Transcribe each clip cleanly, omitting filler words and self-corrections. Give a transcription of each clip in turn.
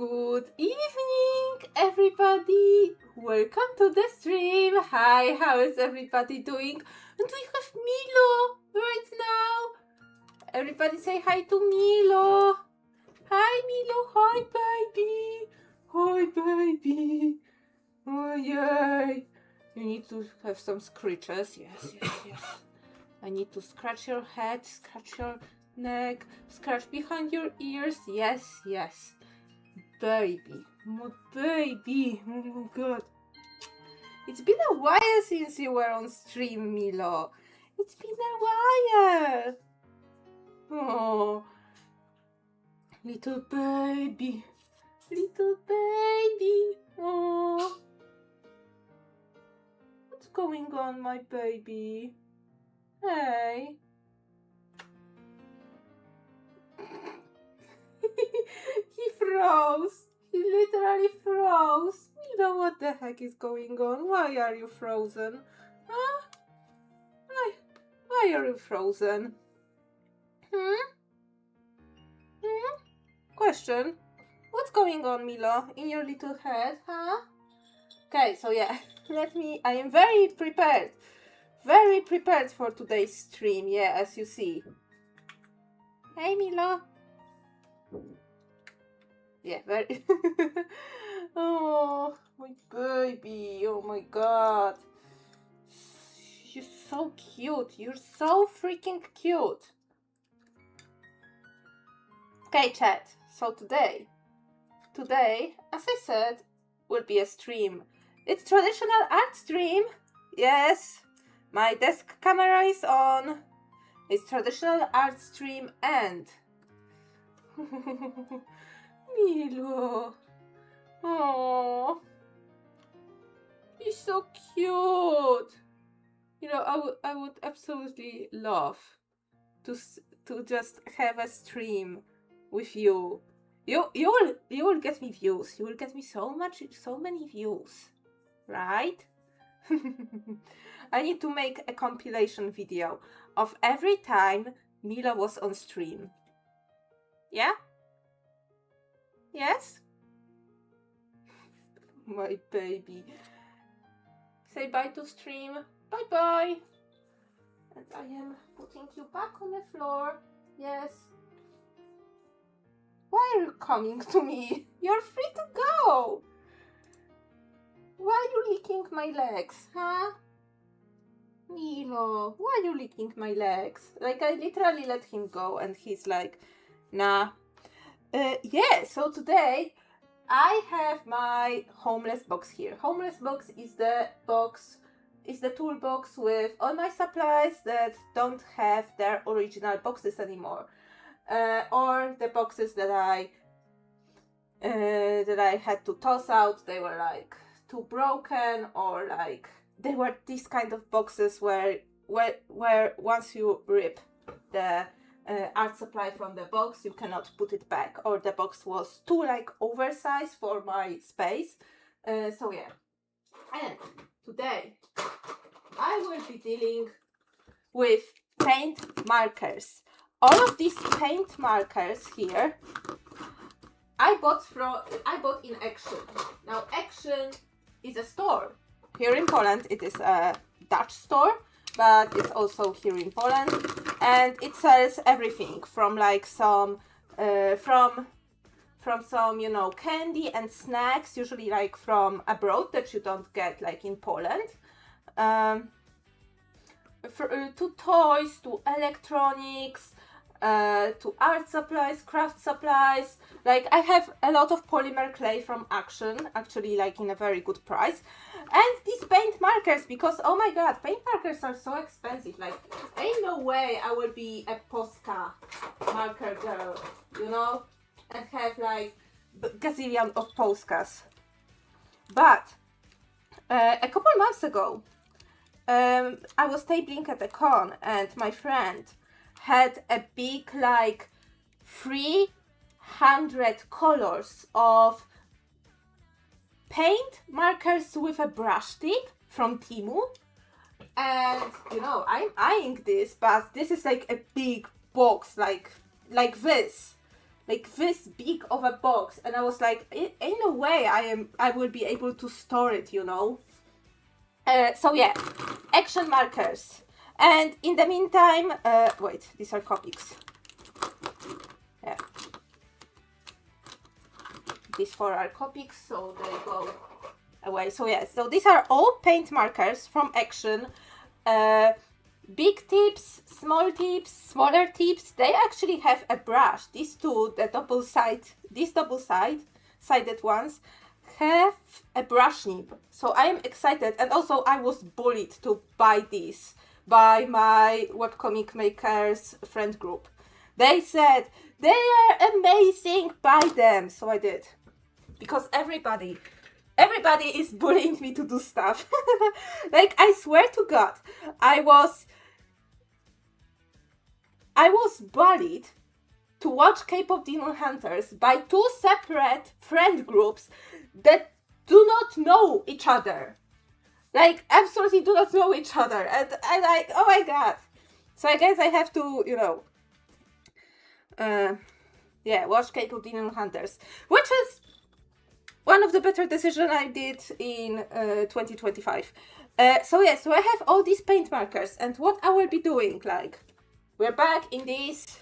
Good evening, everybody. Welcome to the stream. Hi, how is everybody doing? And we have Milo right now. Everybody say hi to Milo. Hi, Milo. Hi, baby. Hi, baby. Oh, yay. You need to have some scratches. Yes. I need to scratch your head, scratch your neck, scratch behind your ears. Yes. Baby, my baby, oh my god. It's been a while since you were on stream, Milo. It's been a while. Oh, little baby. Oh, what's going on, my baby? Hey. He froze. He literally froze. Milo, what the heck is going on? Why are you frozen? Huh? Why are you frozen? Question. What's going on, Milo, in your little head, huh? Okay, so yeah, I am very prepared for today's stream, yeah, as you see. Hey, Milo. Yeah, very. Oh, my baby. Oh my god. You're so cute. You're so freaking cute. Okay, chat. So today, as I said, will be a stream. It's traditional art stream. Yes, my desk camera is on. It's traditional art stream and Milo. Oh, he's so cute. You know, I would absolutely love to just have a stream with you. You will get me views. You will get me so many views, right? I need to make a compilation video of every time Milo was on stream. Yeah? Yes? My baby. Say bye to stream. Bye. And I am putting you back on the floor. Yes. Why are you coming to me? You're free to go. Why are you licking my legs, huh? Milo, why are you licking my legs? Like, I literally let him go and he's like, nah. Yeah, so today I have my homeless box here. Homeless box is the toolbox with all my supplies that don't have their original boxes anymore. Or the boxes that I had to toss out. They were like too broken, or like they were these kind of boxes where once you rip the art supply from the box, you cannot put it back, or the box was too like oversized for my space. So yeah, and today I will be dealing with paint markers. All of these paint markers here I bought in Action. Now Action is a store here in Poland. It is a Dutch store, but it's also here in Poland, and it sells everything from like some from some, you know, candy and snacks, usually like from abroad that you don't get like in Poland, to toys, to electronics, to art supplies, craft supplies. Like, I have a lot of polymer clay from Action, actually like in a very good price, and these paint markers, because oh my god, paint markers are so expensive. Like, ain't no way I will be a Posca marker girl, you know, and have like gazillion of Poscas. But a couple months ago, I was tabling at a con, and my friend had a big like 300 colors of paint markers with a brush tip from Temu. And you know, I'm eyeing this, but this is like a big box, like this, like this big of a box, and I was like, ain't no way I will be able to store it, you know. So yeah, action markers. And in the meantime, wait, these are Copics. Yeah. These 4 are Copics, so they go away. So yeah, so these are all paint markers from Action. Big tips, small tips, smaller tips. They actually have a brush. These two, these double-sided ones, have a brush nib. So I am excited, and also I was bullied to buy these by my webcomic makers friend group. They said they are amazing, buy them. So I did, because everybody is bullying me to do stuff. Like, I swear to God, I was bullied to watch K-pop Demon Hunters by 2 separate friend groups that do not know each other. Like, absolutely do not know each other. And I'm like, oh my God. So I guess I have to, you know, watch K-pop Demon Hunters, which was one of the better decisions I did in 2025. So I have all these paint markers, and what I will be doing, like, we're back in this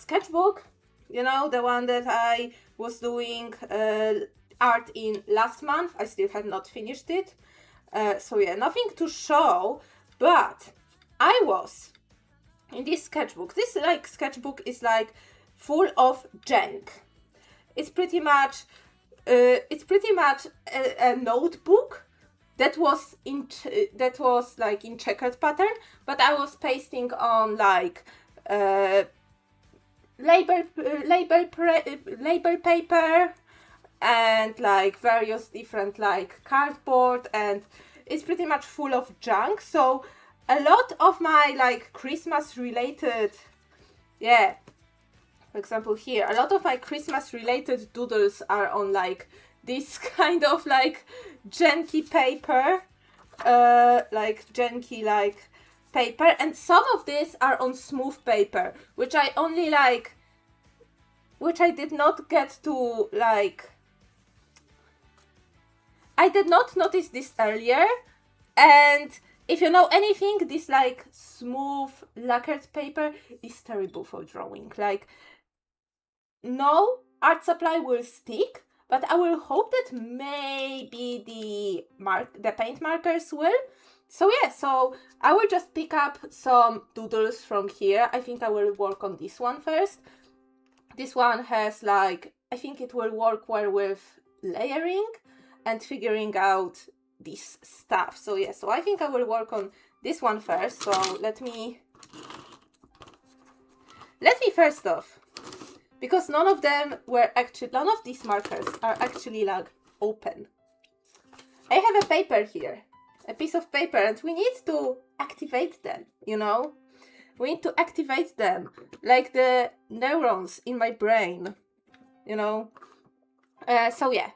sketchbook, you know, the one that I was doing art in last month. I still have not finished it. So yeah, nothing to show, but I was in this sketchbook. This like sketchbook is like full of junk. It's pretty much a notebook that was like in checkered pattern, but I was pasting on like label paper and like various different like cardboard, and it's pretty much full of junk. So a lot of my like Christmas related, for example here, a lot of my Christmas related doodles are on like this kind of like janky paper, paper, and some of these are on smooth paper, which I did not get to like, I did not notice this earlier. And if you know anything, this like smooth lacquered paper is terrible for drawing. Like, no art supply will stick, but I will hope that maybe the paint markers will. So yeah, so I will just pick up some doodles from here. I think I will work on this one first. This one has like, I think it will work well with layering and figuring out this stuff. So yeah, so I think I will work on this one first. So let me first off, because none of these markers are actually like open. I have a paper here, a piece of paper, and we need to activate them, you know? We need to activate them, like the neurons in my brain, you know? So yeah,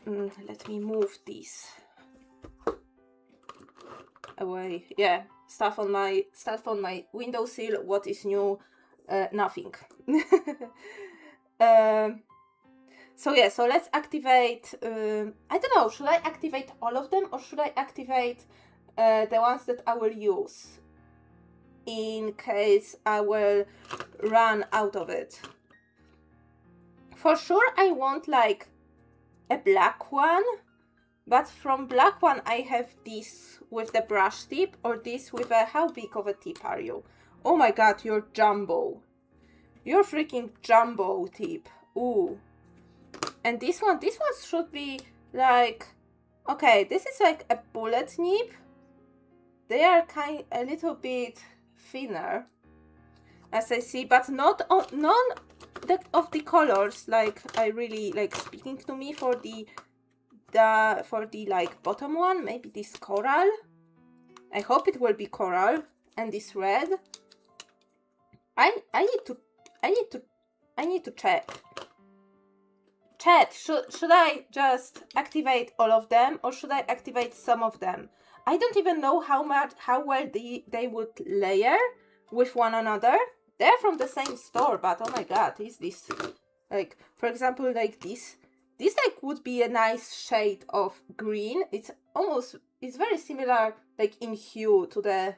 let me move this away. Yeah, stuff on my windowsill. What is new? Nothing. So yeah, so let's activate, I don't know, should I activate all of them, or should I activate the ones that I will use in case I will run out of it? For sure I want like a black one, but from black one I have this with the brush tip, or this with a, how big of a tip are you? Oh my God, you're jumbo. You're freaking jumbo tip. Ooh. And this one should be like, okay, this is like a bullet nib. They are a little bit thinner, as I see, but none of the colors like I really like speaking to me for the like bottom one. Maybe this coral. I hope it will be coral, and this red. I need to check. Chat, should I just activate all of them, or should I activate some of them? I don't even know how well they would layer with one another. they're from the same store, but oh my god, is this, like, for example, like this like would be a nice shade of green. It's very similar, like, in hue to the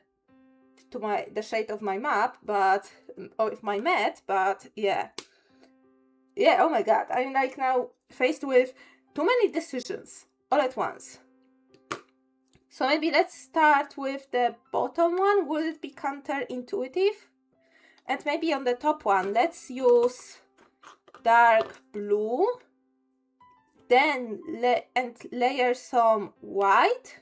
shade of my map, but, or of my mat, but yeah, oh my god, I'm like now faced with too many decisions all at once. So maybe let's start with the bottom one. Will it be counterintuitive? And maybe on the top one, let's use dark blue, then layer some white.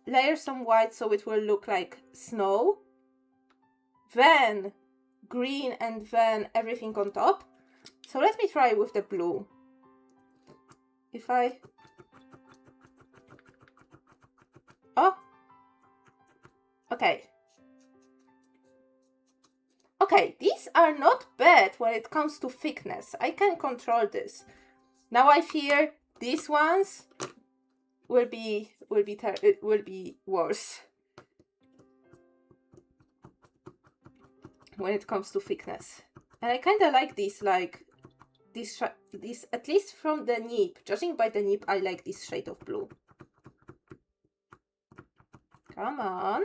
Layer some white so it will look like snow. Then green, and then everything on top. So let me try with the blue. Oh, okay. Okay, these are not bad when it comes to thickness. I can control this. Now I fear these ones will be worse when it comes to thickness. And I kind of like this, like this at least from the nib. Judging by the nib, I like this shade of blue. Come on.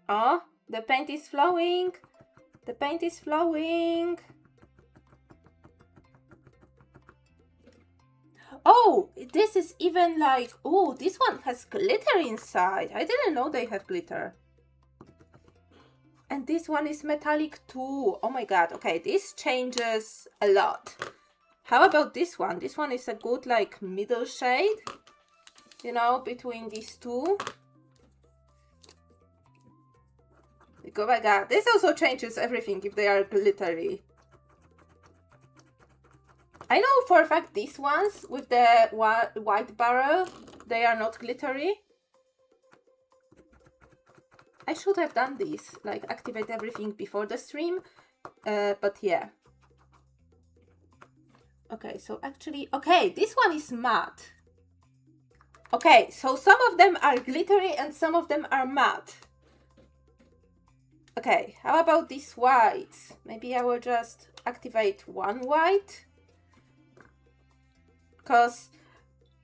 Oh, the paint is flowing. The paint is flowing. Oh, this is even like, oh, this one has glitter inside. I didn't know they have glitter. And this one is metallic too. Oh my god. Okay, this changes a lot. How about this one? This one is a good, like, middle shade, you know, between these two. Like, oh my god, this also changes everything if they are glittery. I know for a fact these ones with the white barrel, they are not glittery. I should have done this, like activate everything before the stream, but yeah. Okay, so actually, okay, this one is matte. Okay, so some of them are glittery and some of them are matte. Okay, how about these whites? Maybe I will just activate one white. Because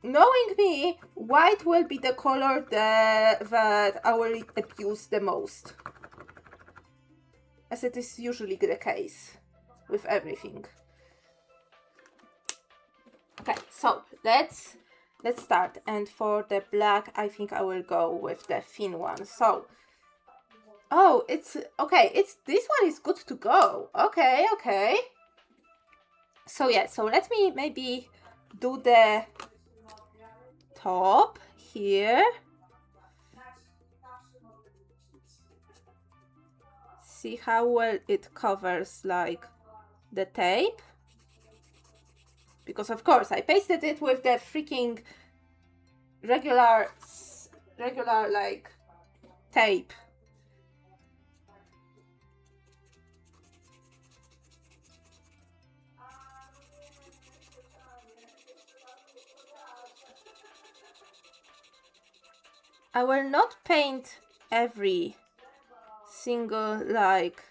knowing me, white will be the color that I will abuse the most. As it is usually the case with everything. Okay, so let's start. And for the black, I think I will go with the thin one. So, oh, it's okay. This one is good to go. Okay, okay. So yeah, so let me maybe do the top here. See how well it covers, like, the tape. Because of course I pasted it with the freaking regular like tape. I will not paint every single, like,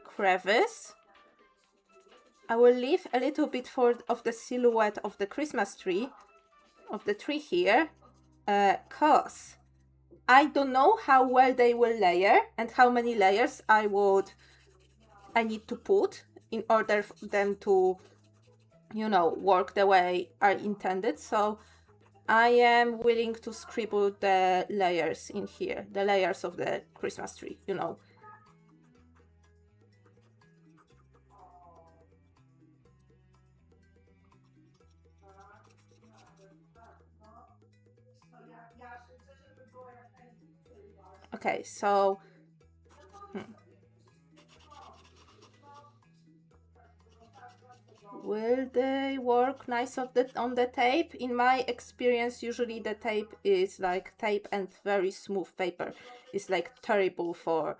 crevice. I will leave a little bit of the silhouette of the Christmas tree, of the tree here, cause I don't know how well they will layer and how many layers I need to put in order for them to, you know, work the way I intended. So I am willing to scribble the layers in here, the layers of the Christmas tree, you know. Okay, so will they work nice on the tape? In my experience, usually the tape is like tape and very smooth paper. It's like terrible for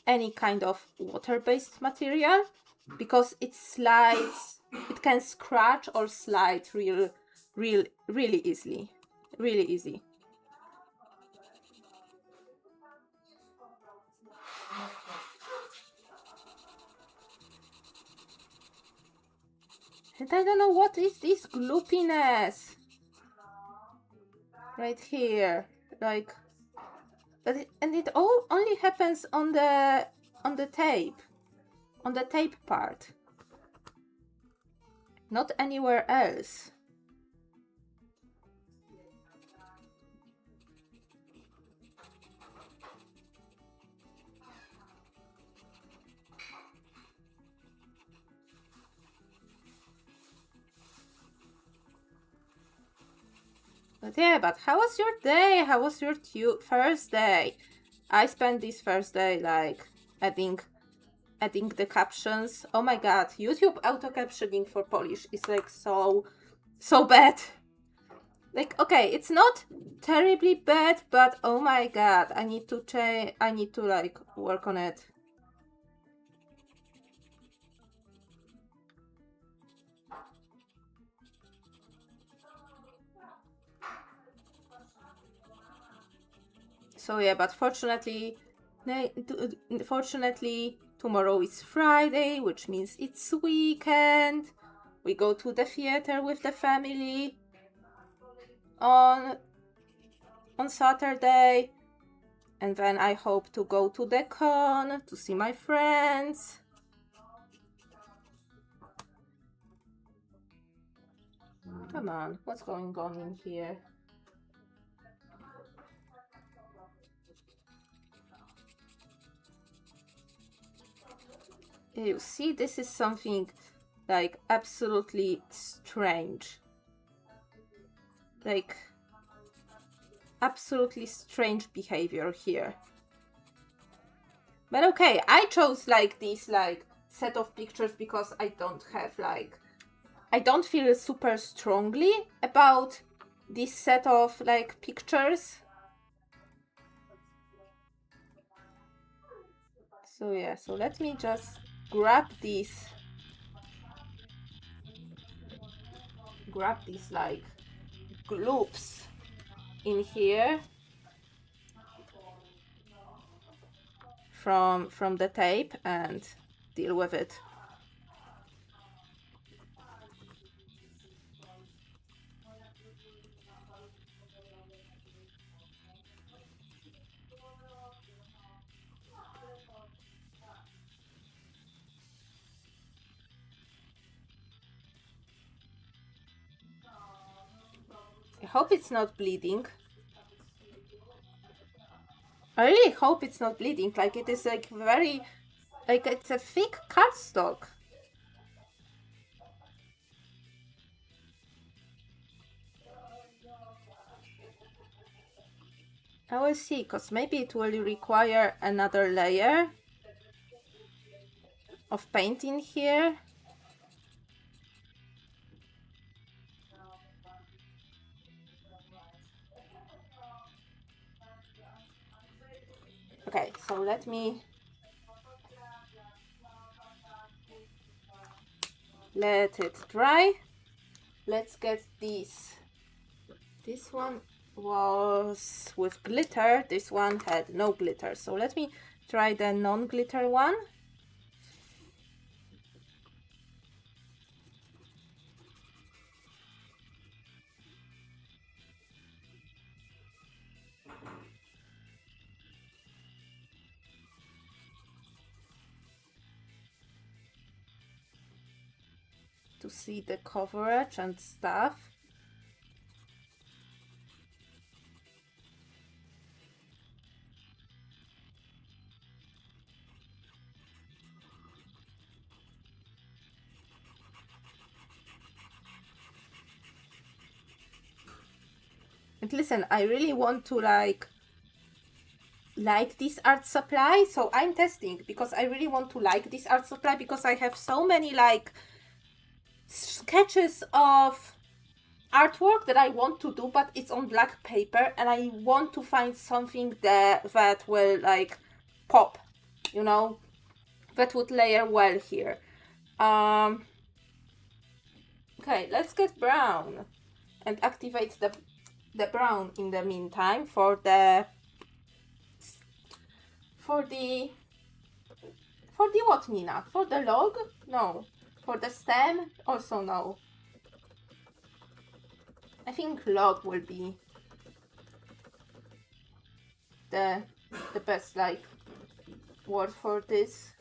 any kind of water-based material because it slides it can scratch or slide really easily. Really easy. And I don't know what is this gloopiness right here, like, but it all only happens on the tape, on the tape part, not anywhere else. But yeah, but how was your day? How was your first day? I spent this first day like adding the captions. Oh my god, YouTube auto captioning for Polish is like so bad. Like, okay, it's not terribly bad, but oh my god, I need to change. I need to like work on it. So yeah, but fortunately tomorrow is Friday, which means it's weekend. We go to the theater with the family on Saturday, and then I hope to go to the con to see my friends. Come on, what's going on in here? You see, this is something like absolutely strange. Like, absolutely strange behavior here. But okay, I chose like this like set of pictures because I don't have like, I don't feel super strongly about this set of like pictures. So yeah, so let me just grab these like gloops in here from the tape and deal with it. I hope it's not bleeding. I really hope it's not bleeding. Like, it is like very, like, it's a thick cardstock. I will see, because maybe it will require another layer of paint in here. Okay, so let me let it dry. Let's get these. This one was with glitter. This one had no glitter. So let me try the non-glitter one. To see the coverage and stuff. And listen, I really want to like this art supply, so I'm testing because I really want to like this art supply because I have so many like sketches of artwork that I want to do, but it's on black paper and I want to find something that will like pop, you know, that would layer well here. Okay, let's get brown and activate the brown in the meantime for the what, Nina? For the log? No. For the stem? Also no. I think log will be the best like word for this.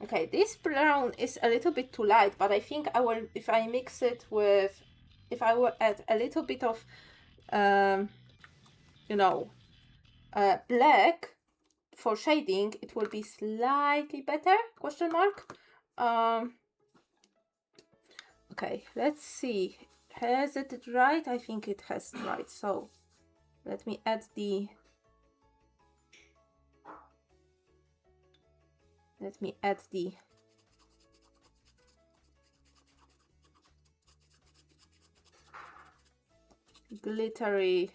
Okay, this brown is a little bit too light, but I think I will, if I mix it with, if I will add a little bit of, you know, black for shading, it will be slightly better, question mark. Okay, let's see. Has it dried? I think it has dried. So let me add the glittery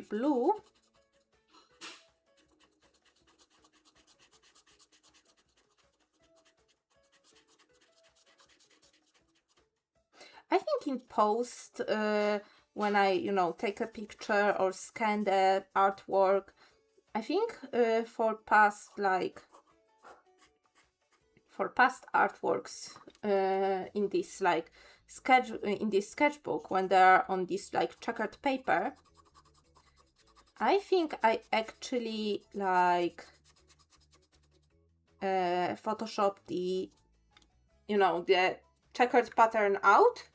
blue. I think in post, when I, you know, take a picture or scan the artwork, I think for past artworks in this like in this sketchbook, when they are on this like checkered paper, I think I actually like Photoshop the, you know, the checkered pattern out.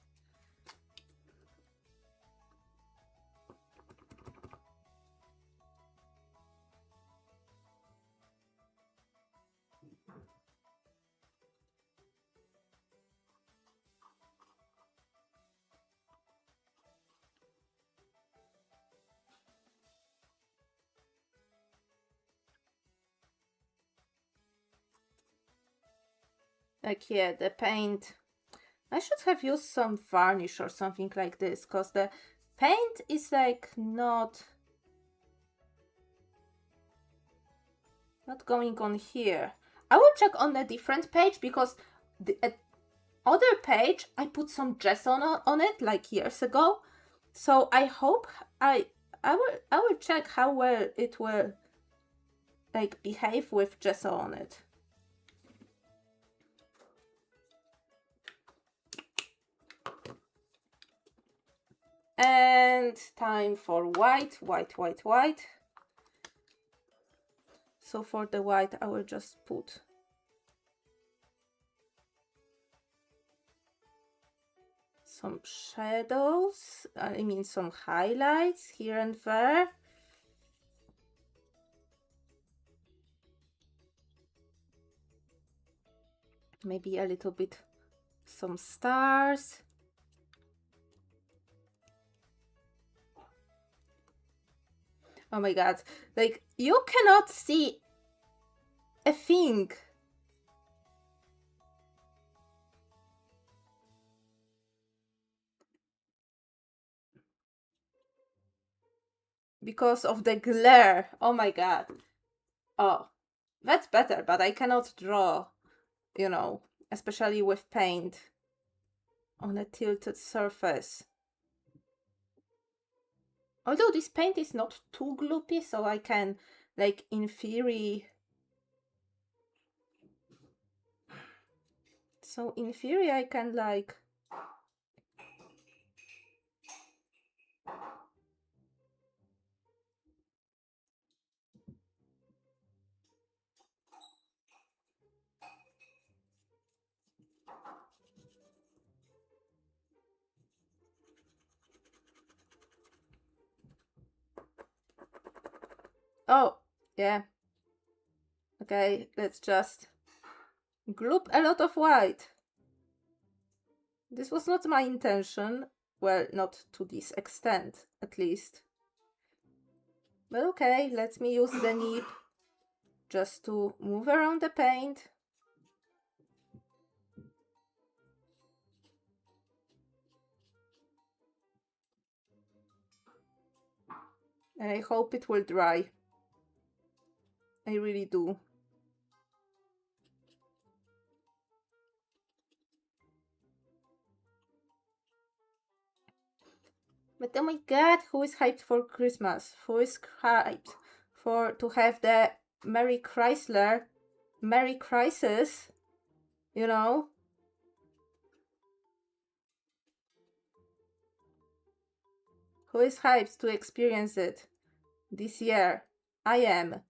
Like, yeah, the paint. I should have used some varnish or something like this, because the paint is like not going on here. I will check on a different page, because the other page I put some gesso on it like years ago. So I hope I will check how well it will like behave with gesso on it. And time for white. So for the white, I will just put some shadows, I mean some highlights here and there. Maybe a little bit, some stars. Oh my god, like, you cannot see a thing. Because of the glare. Oh my god. Oh, that's better, but I cannot draw, you know, especially with paint on a tilted surface. Although this paint is not too gloopy, so I can, like, in theory... So in theory I can, like... Oh, yeah. Okay, let's just gloop a lot of white. This was not my intention. Well, not to this extent, at least. But okay, let me use the nib just to move around the paint. And I hope it will dry. I really do. But oh my god, who is hyped for Christmas? Who is hyped to have the Merry Chrysler, Merry Crisis, you know? Who is hyped to experience it this year? I am.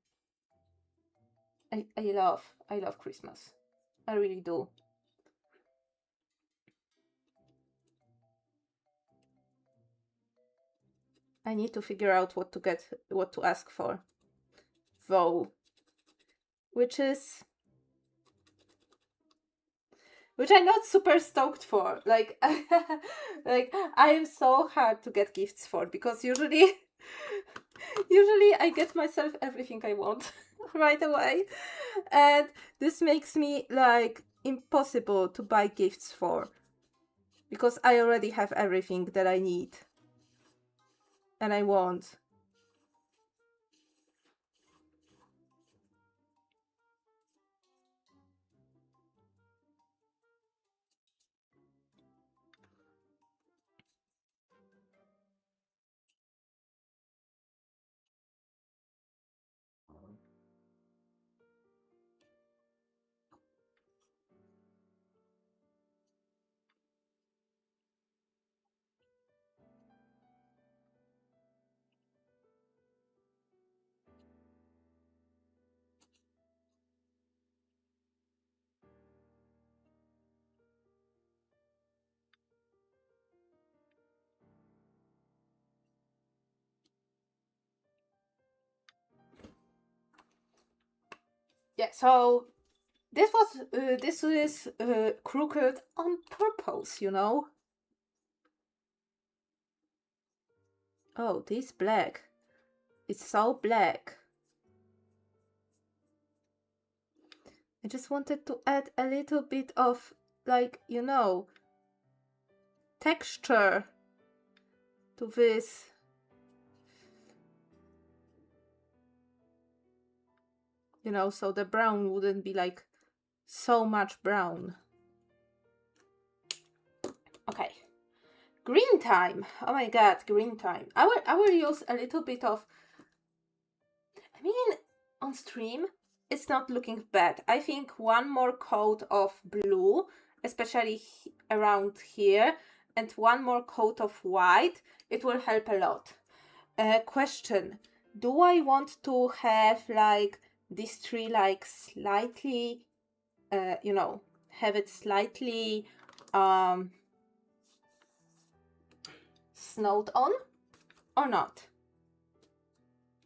I love Christmas. I really do. I need to figure out what to ask for. Though. Which I'm not super stoked for. Like, like I am so hard to get gifts for because usually I get myself everything I want right away, and this makes me like impossible to buy gifts for because I already have everything that I need and I want. Yeah, so this is crooked on purpose, you know. Oh, this black. It's so black. I just wanted to add a little bit of, like, you know, texture to this. You know, so the brown wouldn't be like so much brown. Okay. Green time. Oh my god, green time. I will use a little bit of, I mean, on stream, it's not looking bad. I think one more coat of blue, especially around here, and one more coat of white, it will help a lot. Question, do I want to have like this tree like slightly, you know, have it slightly snowed on or not?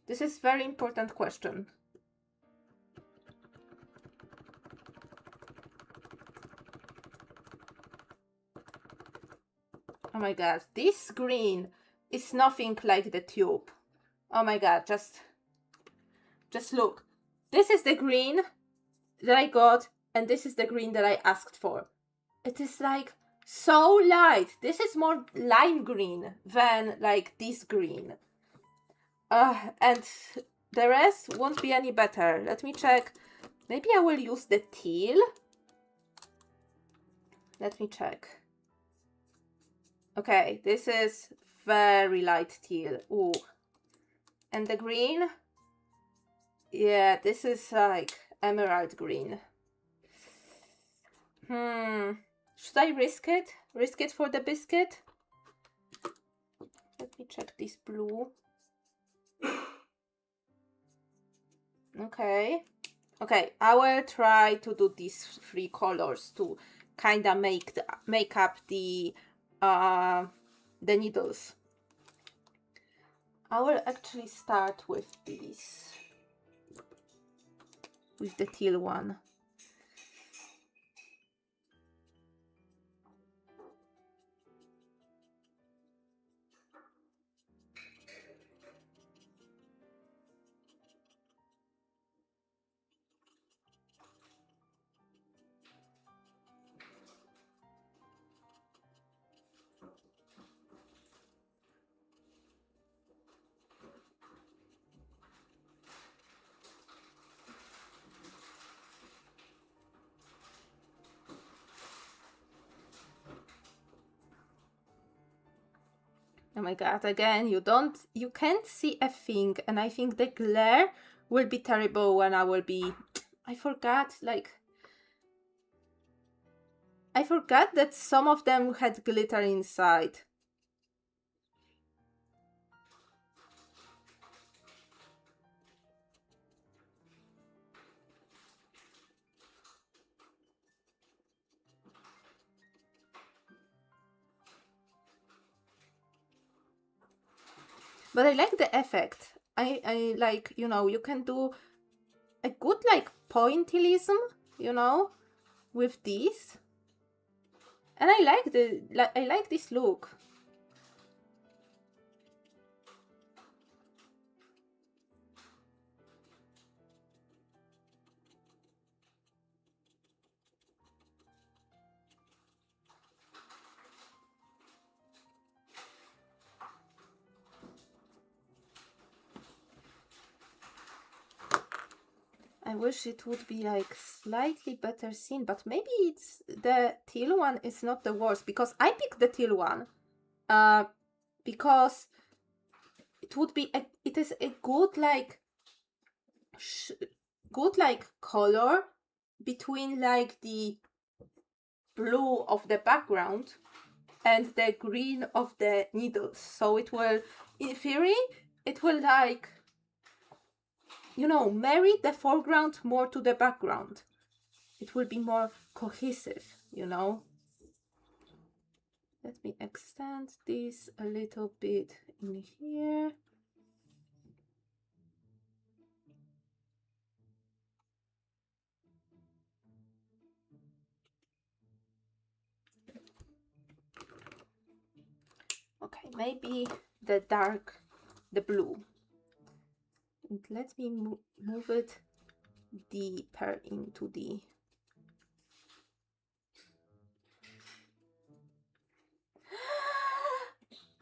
This is very important question. Oh my god, this green is nothing like the tube. Oh my god, just look. This is the green that I got, and this is the green that I asked for. It is like so light. This is more lime green than like this green. And the rest won't be any better. Let me check. Maybe I will use the teal. Let me check. Okay, this is very light teal. Ooh. And the green? Yeah, this is like emerald green. Should I risk it? Risk it for the biscuit? Let me check this blue. Okay. Okay, I will try to do these three colors to kind of make up the needles. I will actually start with this, with the teal one. Oh my god, again, you can't see a thing, and I think the glare will be terrible when I will be... I forgot that some of them had glitter inside. But I like the effect. I like, you know, you can do a good like pointillism, you know, with these. And I like this look. I wish it would be like slightly better seen, but maybe it's the teal one is not the worst, because I picked the teal one because it is a good like color between like the blue of the background and the green of the needles. So it will, in theory, it will like, you know, marry the foreground more to the background. It will be more cohesive, you know. Let me extend this a little bit in here. Okay, maybe the blue. And let me move it deeper into the...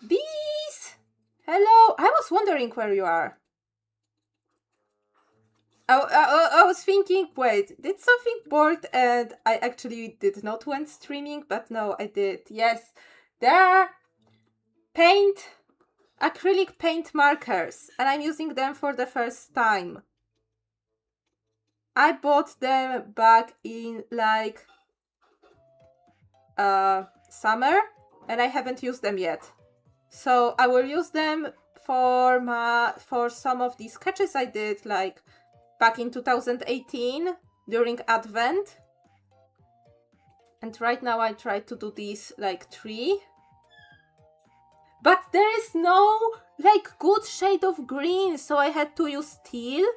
Bees! Hello! I was wondering where you are. I was thinking, wait, did something bored and I actually did not went streaming, but no, I did. Yes, there are acrylic paint markers, and I'm using them for the first time. I bought them back in like summer, and I haven't used them yet. So I will use them for some of these sketches I did like back in 2018 during Advent. And right now I try to do this like tree. But there is no like good shade of green, so I had to use teal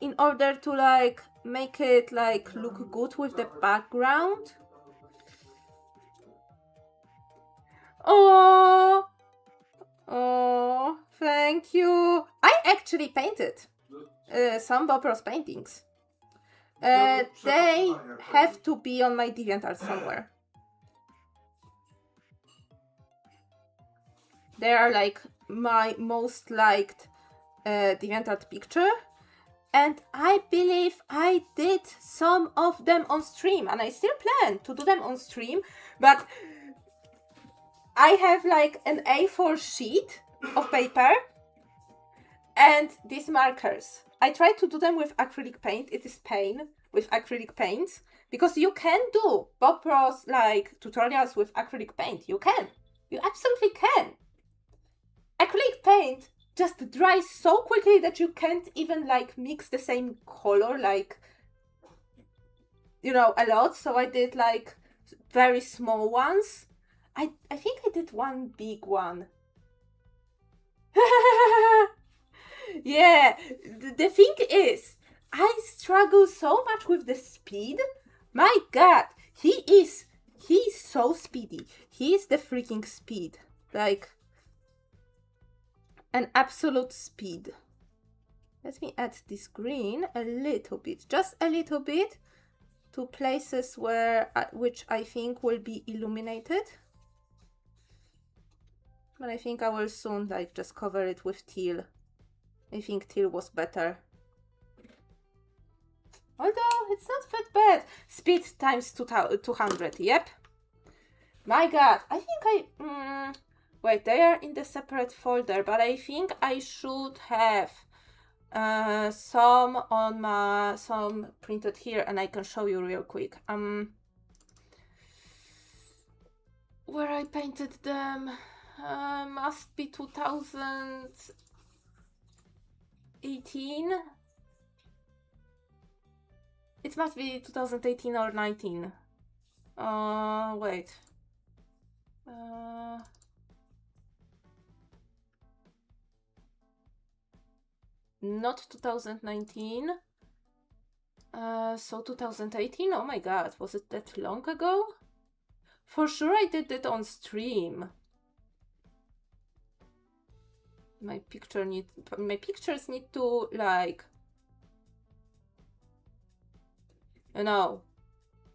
in order to like make it like look good with the background. Oh, thank you. I actually painted some Bob Ross paintings. They have to be on my DeviantArt somewhere. They are like my most liked DeviantArt picture. And I believe I did some of them on stream, and I still plan to do them on stream, but I have like an A4 sheet of paper and these markers. I try to do them with acrylic paint. It is pain with acrylic paints, because you can do Bob Ross like tutorials with acrylic paint. You absolutely can. Acrylic paint just dries so quickly that you can't even like mix the same color like, you know, a lot. So I did like very small ones. I think I did one big one. Yeah, the thing is, I struggle so much with the speed. My god, he's so speedy. He is the freaking speed. Like an absolute speed. Let me add this green a little bit, just a little bit, to places where which I think will be illuminated. But I think I will soon like just cover it with teal. I think teal was better. Although it's not that bad. Speed times 200, yep. My god, I think Wait, they are in the separate folder, but I think I should have some printed here, and I can show you real quick. Where I painted them must be 2018. It must be 2018 or 19. Wait. Not 2019. So 2018. Oh my god, was it that long ago? For sure I did it on stream. My pictures need to, like, you know,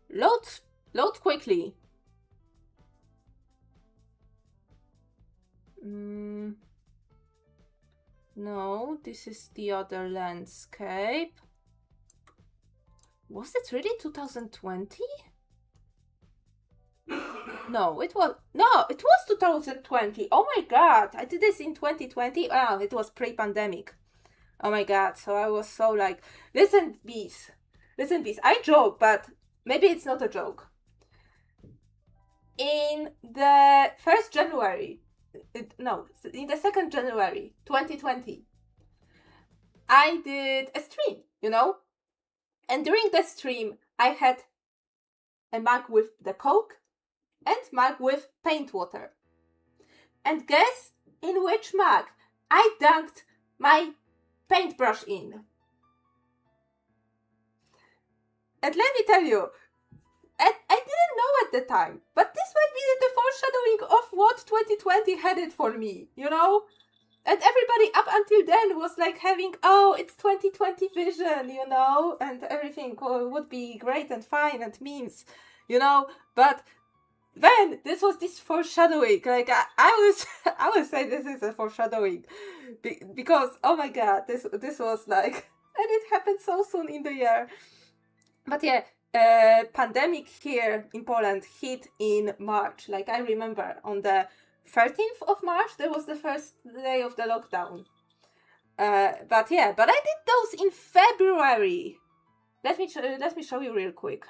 load quickly. No, this is the other landscape. Was it really 2020? No, it was 2020. Oh my god, I did this in 2020. Wow, it was pre-pandemic. Oh my god, so I was so like, listen, bees, I joke, but maybe it's not a joke. In the 1st January, no, in the 2nd January 2020, I did a stream, you know? And during the stream, I had a mug with the Coke and mug with paint water. And guess in which mug I dunked my paintbrush in? And let me tell you, I didn't know at the time, but this might be the foreshadowing of what 2020 had it for me, you know? And everybody up until then was like having, oh, it's 2020 vision, you know? And everything would be great and fine and memes, you know? But then this was this foreshadowing. Like, I would say this is a foreshadowing. Because, oh my god, this was like, and it happened so soon in the year. But yeah, pandemic here in Poland hit in March. Like, I remember on the 13th of March, there was the first day of the lockdown. But yeah, but I did those in February. Let me show you real quick.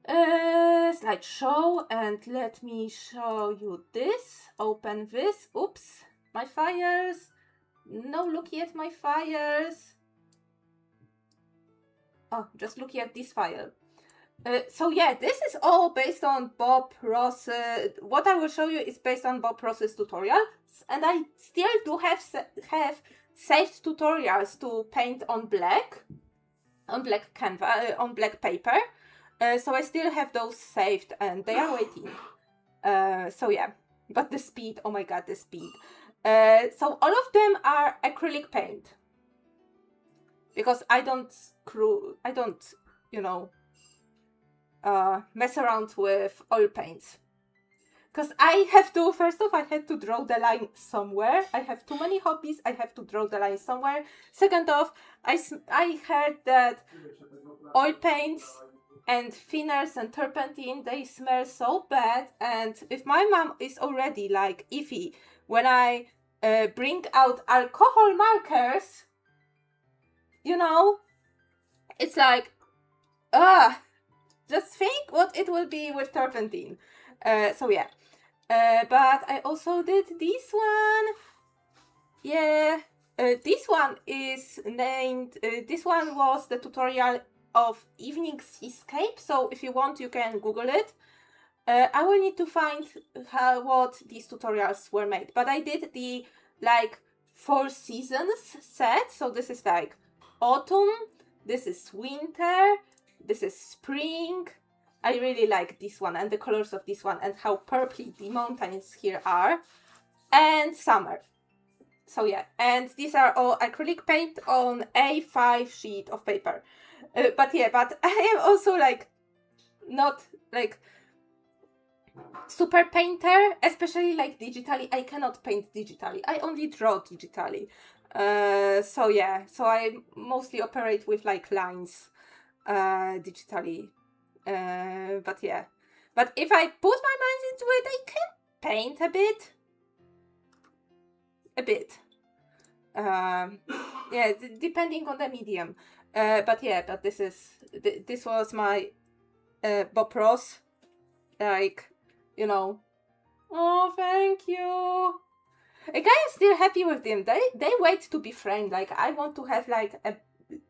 Slideshow, and let me show you this. Open this. Oops, my fires. No, looking at my fires. Oh, just looking at this file. So yeah, this is all based on Bob Ross. What I will show you is based on Bob Ross's tutorials, and I still do have saved tutorials to paint on black canvas, on black paper. So I still have those saved, and they are waiting. So yeah, but the speed, oh my god, the speed. So all of them are acrylic paint, because I don't, you know, mess around with oil paints. Because I have to, first off, I had to draw the line somewhere. I have too many hobbies, I have to draw the line somewhere. Second off, I heard that oil paints and thinners and turpentine, they smell so bad. And if my mom is already like iffy when I bring out alcohol markers, you know, it's like, just think what it will be with turpentine. So yeah, but I also did this one. Yeah, this one is named, this one was the tutorial of Evening Seascape, so if you want you can Google it. I will need to find what these tutorials were made, but I did the like 4 seasons set, so this is like autumn, this is winter, this is spring. I really like this one and the colors of this one and how purpley the mountains here are, and summer. So yeah, and these are all acrylic paint on A5 sheet of paper. But yeah, but I am also like not like super painter, especially like digitally. I cannot paint digitally. I only draw digitally. So yeah, so I mostly operate with like lines digitally. But yeah, But if I put my mind into it, I can paint a bit. Yeah, depending on the medium. But yeah, but this was my Bob Ross. Like, you know. Oh, thank you. Like, I am still happy with them. They wait to be friends. Like, I want to have like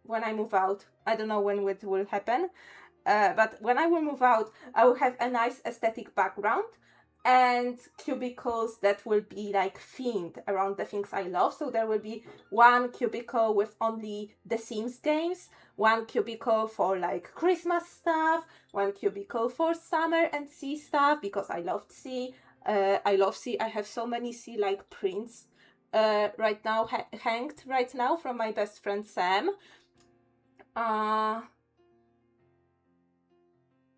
when I move out. I don't know when it will happen. But when I will move out, I will have a nice aesthetic background and cubicles that will be like themed around the things I love. So there will be one cubicle with only The Sims games, one cubicle for like Christmas stuff, one cubicle for summer and sea stuff because I love sea. I love sea. I have so many sea like prints right now hanged right now from my best friend Sam.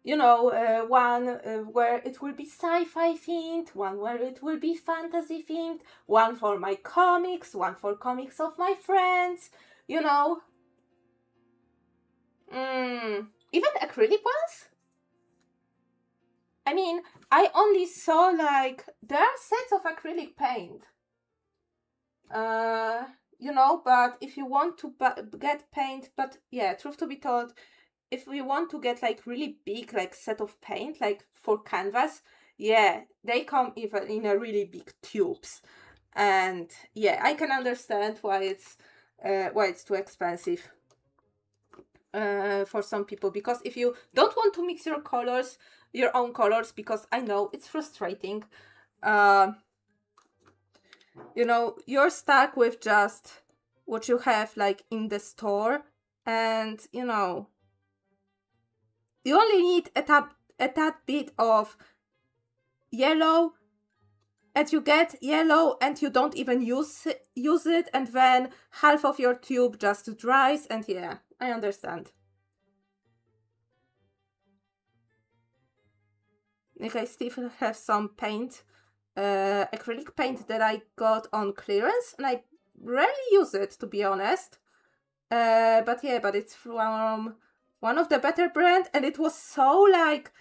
You know, one where it will be sci-fi themed, one where it will be fantasy themed, one for my comics, one for comics of my friends, you know. Even acrylic ones? I mean, I only saw like, there are sets of acrylic paint. You know, but if you want to get paint, but yeah, truth to be told, if we want to get like really big like set of paint like for canvas, yeah, they come even in a really big tubes, and yeah, I can understand why it's too expensive for some people, because if you don't want to mix your colors, your own colors, because I know it's frustrating, you know, you're stuck with just what you have like in the store, and you know, you only need a tad bit of yellow, and you get yellow and you don't even use it, and then half of your tube just dries, and yeah, I understand. Like, I still have some paint, acrylic paint that I got on clearance, and I rarely use it, to be honest. But yeah, but it's from one of the better brand, and it was so like,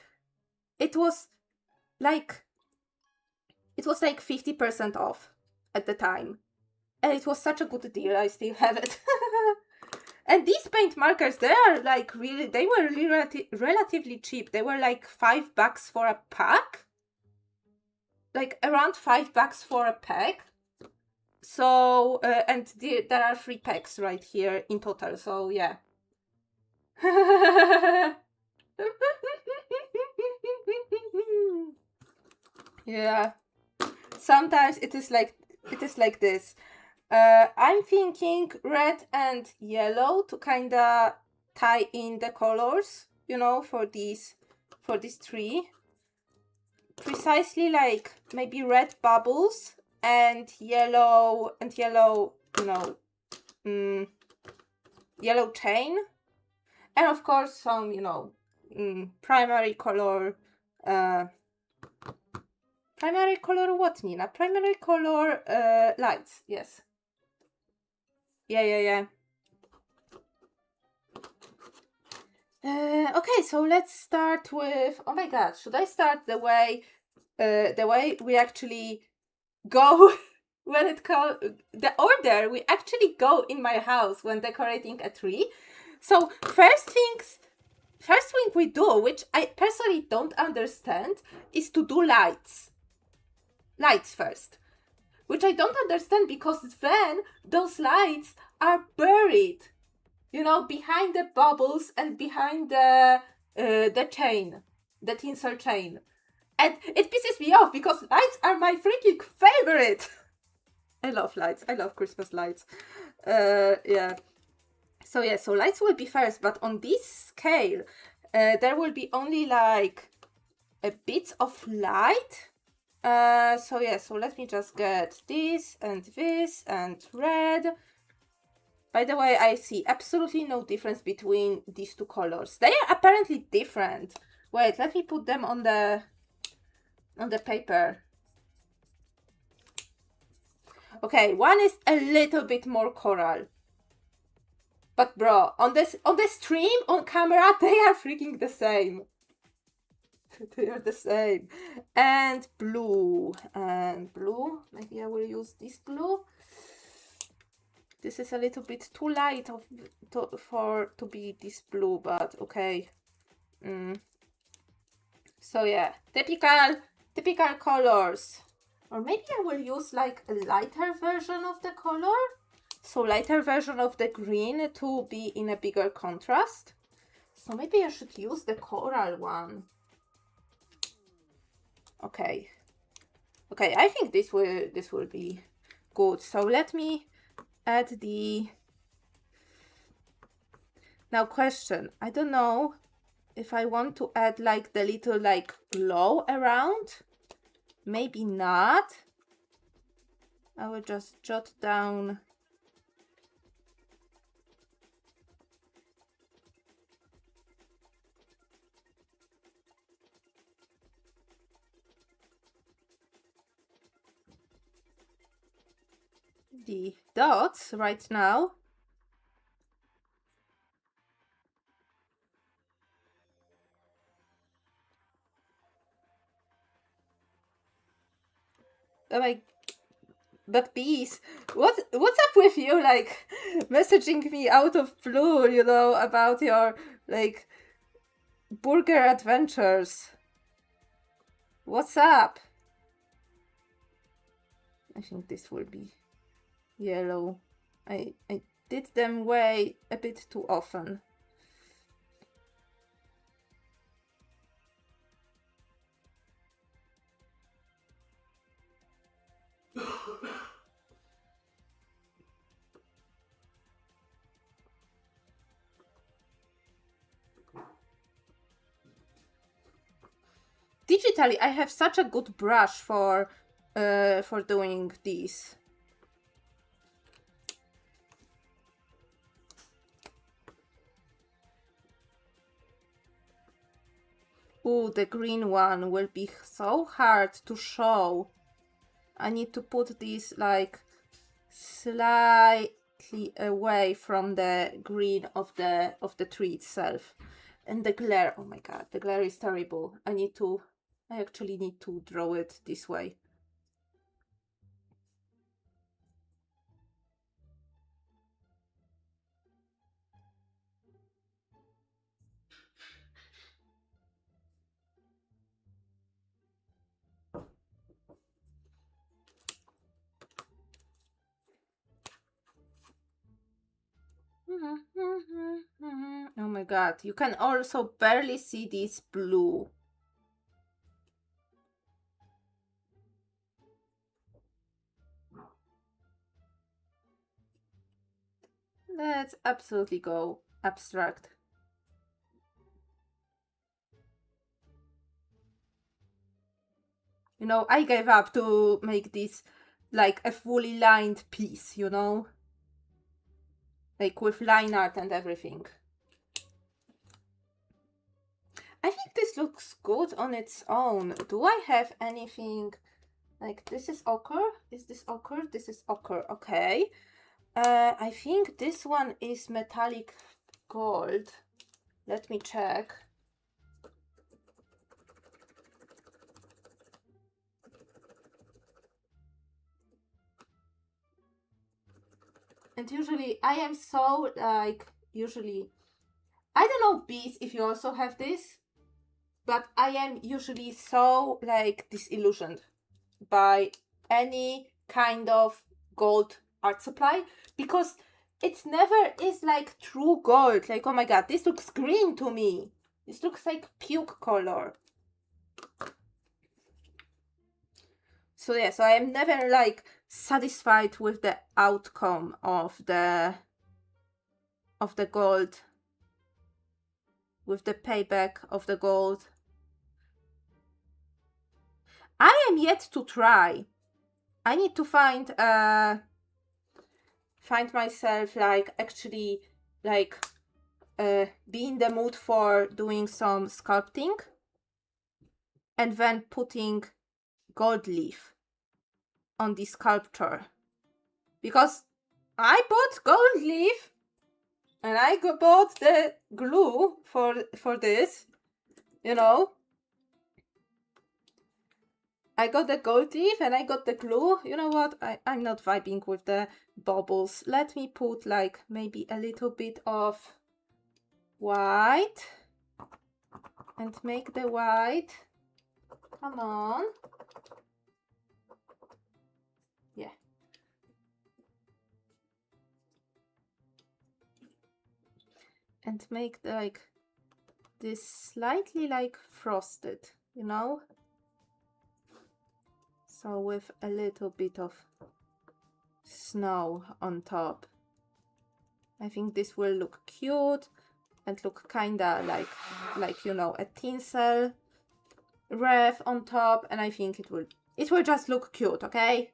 it was like 50% off at the time, and it was such a good deal. I still have it. And these paint markers, they are like really, they were really relatively cheap. They were like $5 for a pack, like around $5 for a pack. So and there are 3 packs right here in total, so yeah. Yeah, sometimes it is like this. I'm thinking red and yellow to kinda tie in the colors, you know, for this tree. Precisely like maybe red bubbles and yellow, you know, yellow chain, and of course some, you know, primary color. Primary color what, Nina? Primary color lights, yes. Yeah. Okay, so let's start with, oh my god, should I start the way we actually go when it comes, the order we actually go in my house when decorating a tree? So first thing we do, which I personally don't understand, is to do lights first, which I don't understand, because then those lights are buried, you know, behind the bubbles and behind the chain, the tinsel chain, and it pisses me off because lights are my freaking favorite. I love lights. I love Christmas lights. Yeah. So yeah, so lights will be first, but on this scale, there will be only like a bit of light. So yeah, so let me just get this and red. By the way, I see absolutely no difference between these two colors. They are apparently different. Wait, let me put them on the paper. Okay, one is a little bit more coral. But bro, on the stream, on camera, they are freaking the same. They are the same. And blue. And blue. Maybe I will use this blue. This is a little bit too light to be this blue, but okay. So yeah, typical colors. Or maybe I will use like a lighter version of the color. So lighter version of the green to be in a bigger contrast. So maybe I should use the coral one. Okay. Okay, I think this will be good. So let me add the... Now question, I don't know if I want to add like the little like glow around. Maybe not. I will just jot down the dots right now. Oh my, but bees, what's up with you, like messaging me out of blue, you know, about your like burger adventures? What's up? I think this will be yellow. I did them way a bit too often. Digitally, I have such a good brush for doing these. Ooh, the green one will be so hard to show. I need to put this like slightly away from the green of the tree itself. And the glare, oh my god, the glare is terrible. I actually need to draw it this way. Oh my god, you can also barely see this blue. Let's absolutely go abstract. You know, I gave up to make this like a fully lined piece, you know? Like with line art and everything. I think this looks good on its own. Do I have anything like this is ochre? Is this ochre? This is ochre, okay. I think this one is metallic gold. Let me check. And usually I am so like, usually, I don't know bees if you also have this, but I am usually so like disillusioned by any kind of gold art supply because it never is like true gold. Like, oh my god, this looks green to me. This looks like puke color. So yeah, so I am never like satisfied with the outcome of the gold, with the payback of the gold. I am yet to try. I need to find myself like actually like be in the mood for doing some sculpting and then putting gold leaf on the sculpture, because I bought gold leaf and I bought the glue for this, you know, I got the gold leaf and I got the glue. You know what? I'm not vibing with the bubbles. Let me put like maybe a little bit of white and make the white. Come on. Yeah. And make like this slightly like frosted, you know? So with a little bit of snow on top. I think this will look cute and look kinda like you know, a tinsel wreath on top, and I think it will just look cute, okay?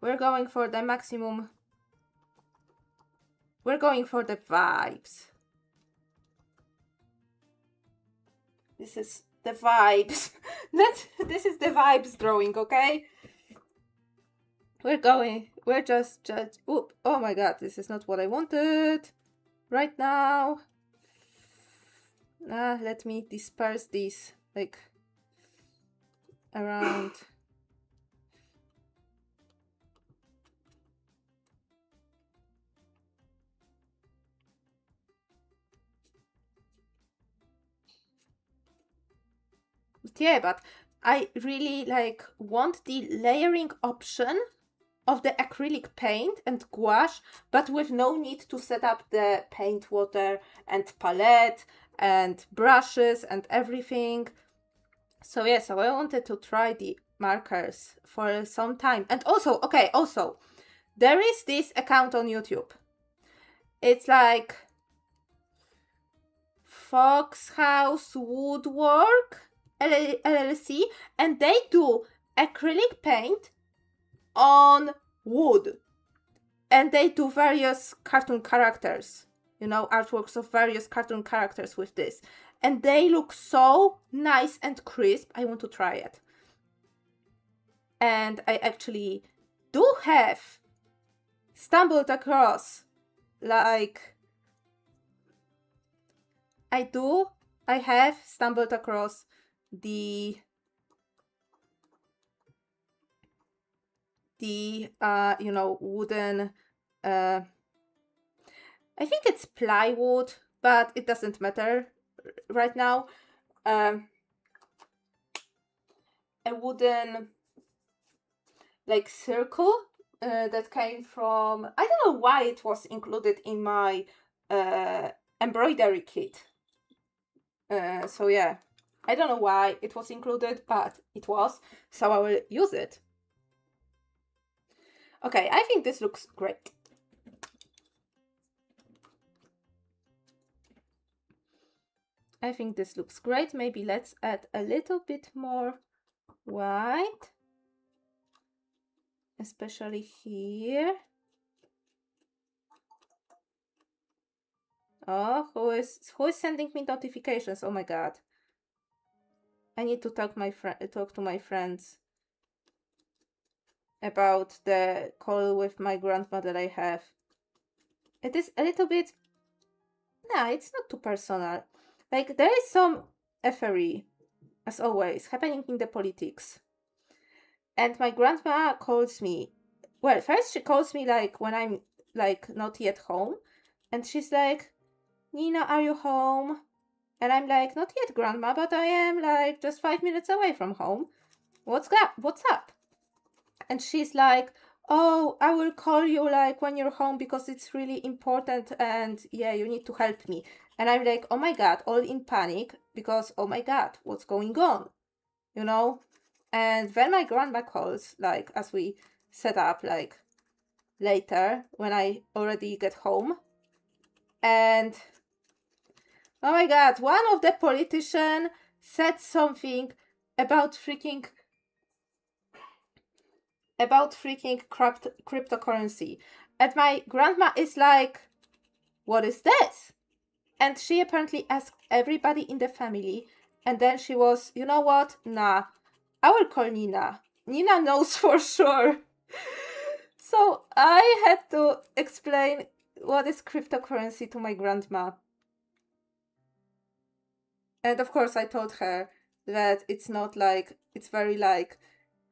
We're going for the maximum. We're going for the vibes. This is the vibes. This is the vibes drawing, okay? We're just, oop, oh my god, this is not what I wanted right now. Let me disperse these, like, around. Yeah, but I really like want the layering option of the acrylic paint and gouache, but with no need to set up the paint water and palette and brushes and everything. So yeah, so I wanted to try the markers for some time. And also, okay, also, there is this account on YouTube. It's like Fox House Woodwork LLC, and they do acrylic paint on wood, and they do various cartoon characters, you know, artworks of various cartoon characters with this, and they look so nice and crisp. I want to try it. And I actually do have stumbled across, like, I have stumbled across the you know, wooden, I think it's plywood, but it doesn't matter right now. A wooden like circle that came from, I don't know why it was included in my embroidery kit. So yeah, I don't know why it was included, but it was, so I will use it. Okay, I think this looks great. I think this looks great. Maybe let's add a little bit more white, especially here. Oh, who is sending me notifications? Oh my god. I need to talk to my friends about the call with my grandmother I have. It is a little bit, nah, it's not too personal. Like, there is some effery, as always, happening in the politics. And my grandma calls me, well, first she calls me like when I'm like not yet home, and she's like, Nina, are you home? And I'm like, not yet, grandma, but I am like just 5 minutes away from home. What's up? And she's like, oh, I will call you like when you're home because it's really important and yeah, you need to help me. And I'm like, oh my god, all in panic because, oh my god, what's going on? You know? And when my grandma calls, like as we set up like later when I already get home, and oh my god, one of the politicians said something about freaking cryptocurrency. And my grandma is like, what is this? And she apparently asked everybody in the family. And then she was, you know what? Nah, I will call Nina. Nina knows for sure. So I had to explain what is cryptocurrency to my grandma. And of course I told her that it's not like, it's very like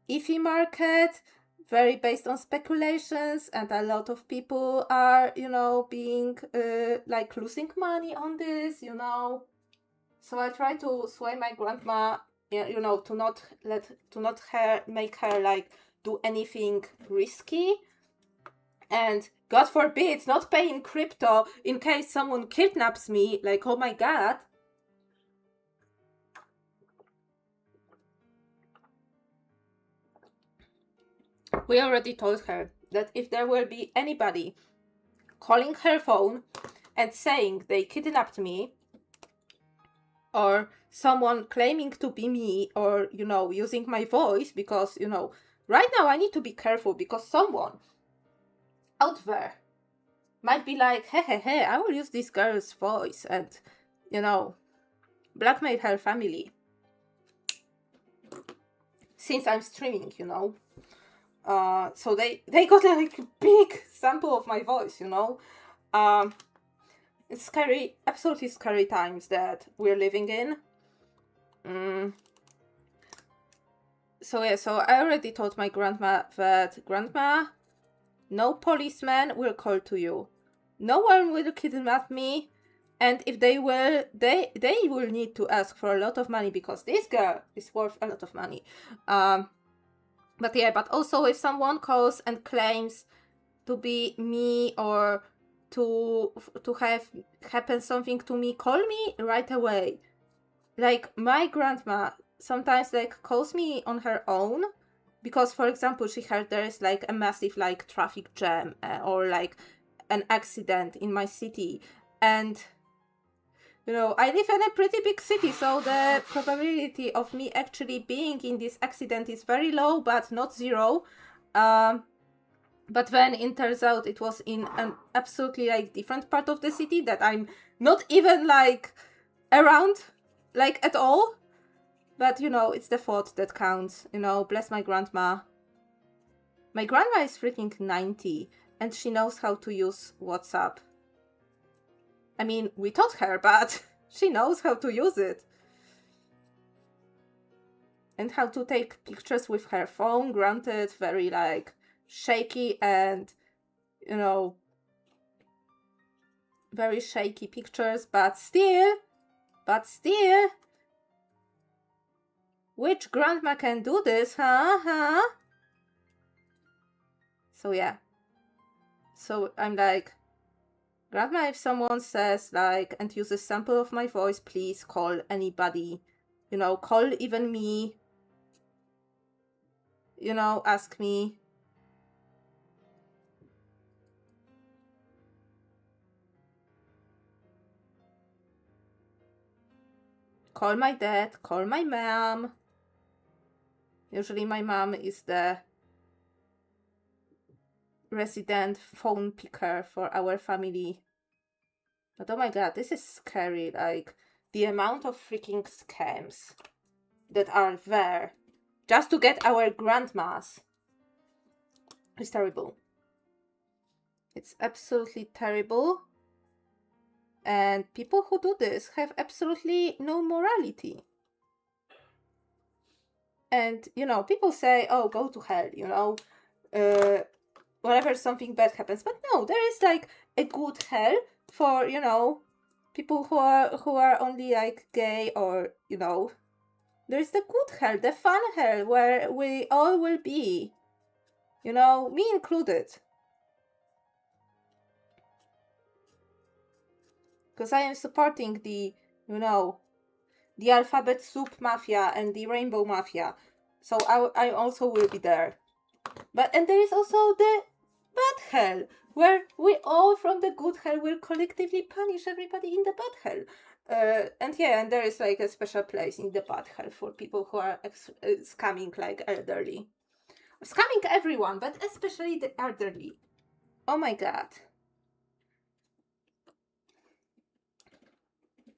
iffy market, very based on speculations, and a lot of people are, you know, being like losing money on this, you know. So I try to sway my grandma, you know, to not make her like do anything risky, and God forbid not pay in crypto in case someone kidnaps me. Like, oh my God. We already told her that if there will be anybody calling her phone and saying they kidnapped me, or someone claiming to be me, or, you know, using my voice, because, you know, right now I need to be careful because someone out there might be like, hey, I will use this girl's voice and, you know, blackmail her family. Since I'm streaming, you know. So they got like a big sample of my voice, you know. It's scary, absolutely scary times that we're living in. So yeah, so I already told my grandma that, grandma, no policeman will call to you. No one will kidnap me. And if they will, they will need to ask for a lot of money because this girl is worth a lot of money. But yeah, but also if someone calls and claims to be me or to have happen something to me, call me right away. Like, my grandma sometimes like calls me on her own because, for example, she heard there is like a massive like traffic jam or like an accident in my city, and you know, I live in a pretty big city, so the probability of me actually being in this accident is very low, but not zero. But then it turns out it was in an absolutely like different part of the city that I'm not even like around like at all. But you know, it's the thought that counts, you know. Bless my grandma. My grandma is freaking 90 and she knows how to use WhatsApp. I mean, we taught her, but she knows how to use it. And how to take pictures with her phone, granted, very like shaky and, you know, very shaky pictures, but still, which grandma can do this, huh? So yeah. So I'm like, grandma, if someone says like, and uses sample of my voice, please call anybody, you know, call even me, you know, ask me. Call my dad, call my mom. Usually my mom is the resident phone picker for our family. But oh my God, this is scary. Like, the amount of freaking scams that are there just to get our grandmas is terrible. It's absolutely terrible. And people who do this have absolutely no morality. And, you know, people say, oh, go to hell, you know, whenever something bad happens. But no, there is like a good hell for, you know, people who are only like gay, or, you know, there's the good hell, the fun hell, where we all will be, you know, me included. Because I am supporting the, you know, the alphabet soup mafia and the rainbow mafia. So I also will be there. But, and there is also the bad hell, where we all from the good hell will collectively punish everybody in the bad hell. And yeah, and there is like a special place in the bad hell for people who are scamming like elderly. Scamming everyone, but especially the elderly. Oh my God.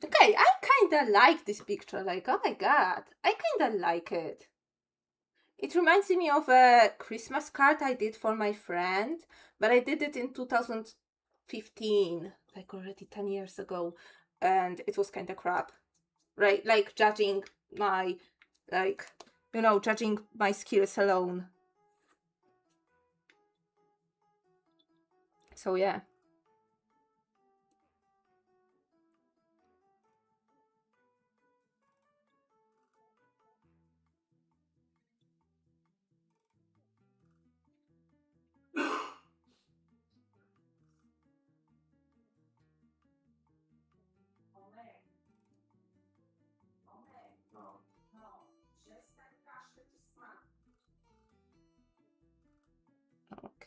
Okay, I kinda like this picture, like, oh my God, I kinda like it. It reminds me of a Christmas card I did for my friend, but I did it in 2015, like already 10 years ago, and it was kinda crap, right? Like, judging my, like, you know, judging my skills alone. So yeah.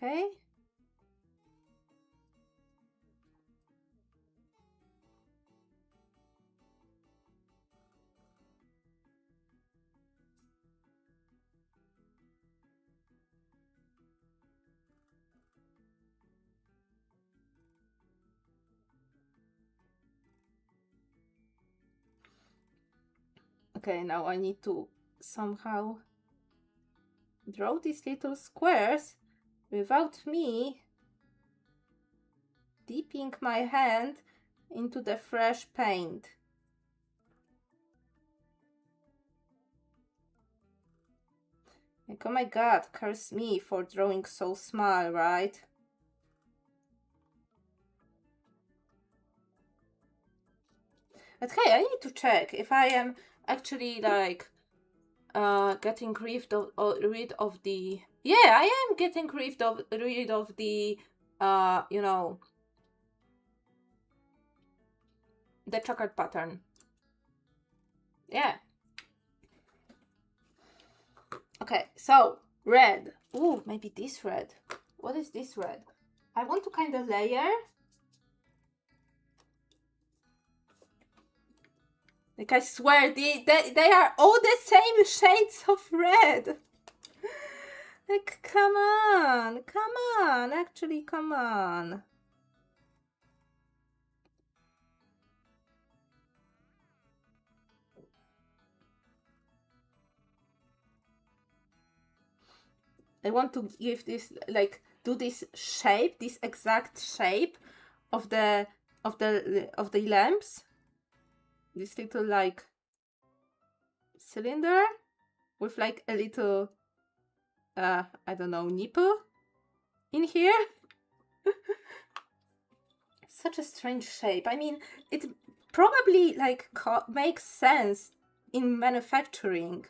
Okay. Okay, now I need to somehow draw these little squares without me dipping my hand into the fresh paint. Like, oh my god, curse me for drawing so small, right? But hey, I need to check if I am actually like getting rid of the, yeah, I am getting rid of the you know, the checkered pattern. Yeah. Okay, so red. Ooh, maybe this red. What is this red? I want to kind of layer. Like, I swear, they are all the same shades of red. Like, come on, actually, come on. I want to give this, like, do this shape, this exact shape of the lamps. This little, like, cylinder with, like, a little, I don't know, nipple in here. Such a strange shape. I mean, it probably, like, makes sense in manufacturing,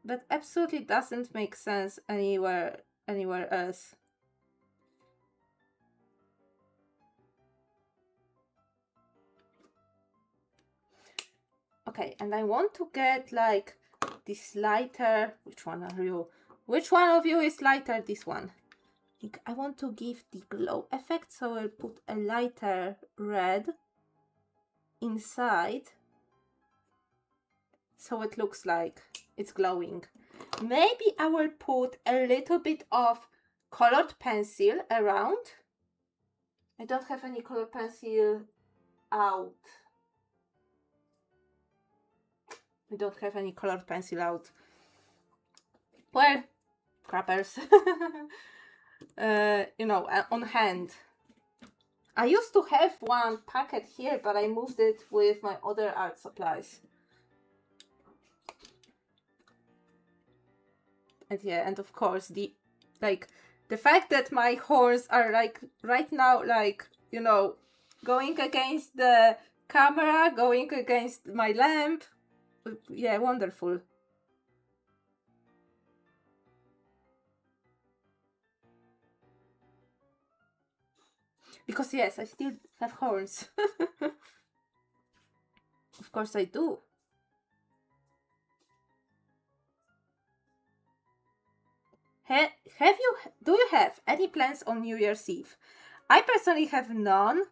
but absolutely doesn't make sense anywhere else. Okay, and I want to get, like, this lighter. Which one are you? Which one of you is lighter? This one. I want to give the glow effect, so I'll put a lighter red inside, so it looks like it's glowing. Maybe I will put a little bit of colored pencil around. I don't have any colored pencil out. We don't have any colored pencil out. Well, crappers. You know, on hand. I used to have one packet here, but I moved it with my other art supplies. And yeah, and of course, the fact that my horns are, like, right now, like, you know, going against the camera, going against my lamp. Yeah, wonderful. Because yes, I still have horns. Of course I do. Do you have any plans on New Year's Eve? I personally have none.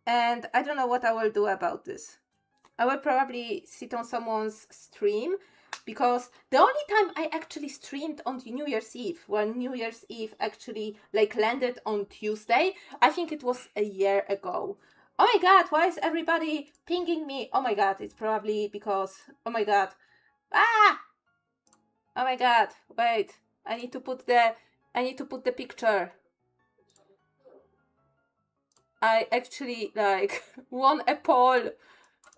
And I don't know what I will do about this. I will probably sit on someone's stream, because the only time I actually streamed on New Year's Eve, when New Year's Eve actually, like, landed on Tuesday, I think it was a year ago. Oh my god, why is everybody pinging me? Oh my god, it's probably because, oh my god. Ah! Oh my god, wait. I need to put the picture. I actually, like, won a poll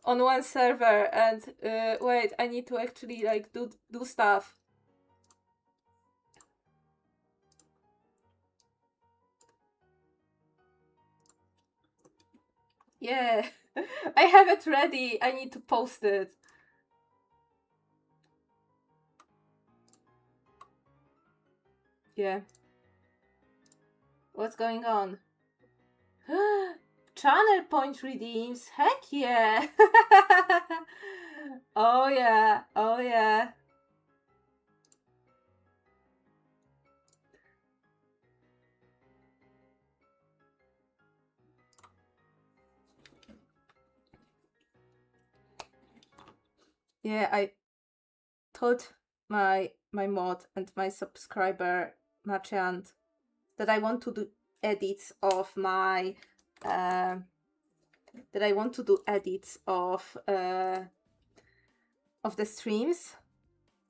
on one server, and wait, I need to actually like do stuff. Yeah, I have it ready. I need to post it. Yeah. What's going on? Channel point redeems. Heck yeah. Oh yeah. Oh yeah. Yeah, I told my mod and my subscriber Marchand that I want to do edits of my the streams.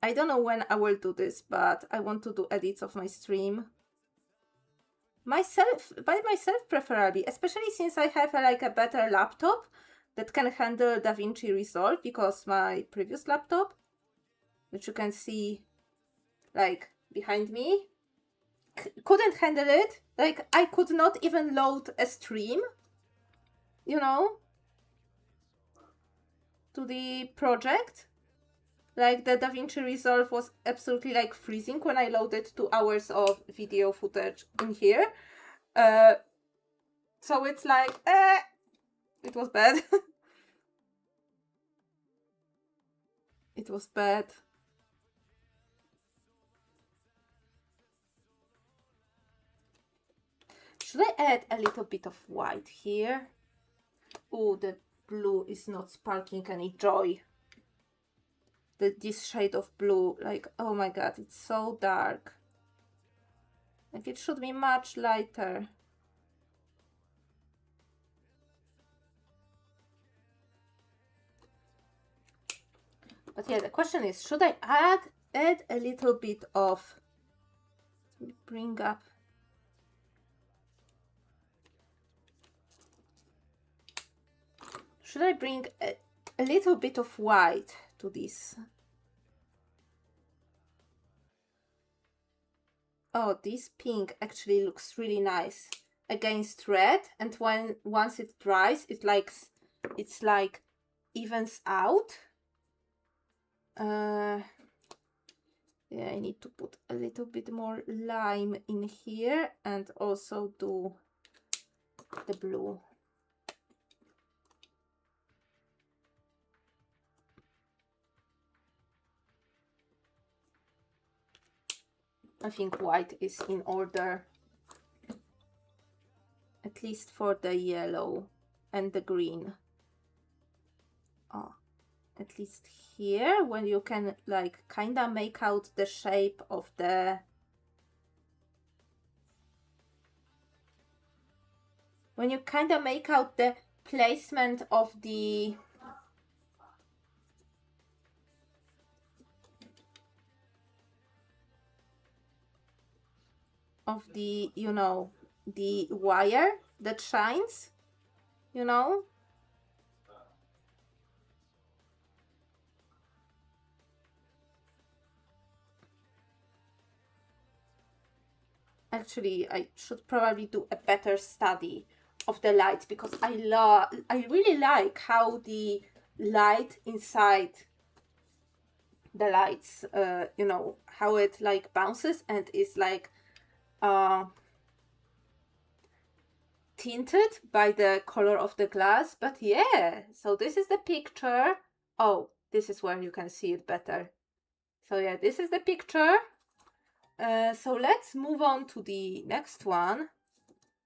I don't know when I will do this, but I want to do edits of my stream myself, by myself preferably, especially since I have like a better laptop that can handle DaVinci Resolve, because my previous laptop, which you can see like behind me, couldn't handle it. Like, I could not even load a stream, you know, to the project. Like, the DaVinci Resolve was absolutely like freezing when I loaded 2 hours of video footage in here. So it's like, it was bad. It was bad. Should I add a little bit of white here? Oh, the blue is not sparking any joy. This shade of blue, like, oh my god, it's so dark. Like, it should be much lighter. But yeah, the question is, should I add a little bit of, bring up, should I bring a little bit of white to this? Oh, this pink actually looks really nice against red, and once it dries, it's like evens out. Yeah, I need to put a little bit more lime in here and also do the blue. I think white is in order, at least for the yellow and the green. Oh, at least here, when you can like kinda make out the shape of the, when you kinda make out the placement of the you know, the wire that shines, you know. Actually, I should probably do a better study of the light, because I really like how the light inside the lights, you know, how it like bounces and is like tinted by the color of the glass. But yeah, so this is the picture. Oh, this is where you can see it better. So yeah, this is the picture. So let's move on to the next one.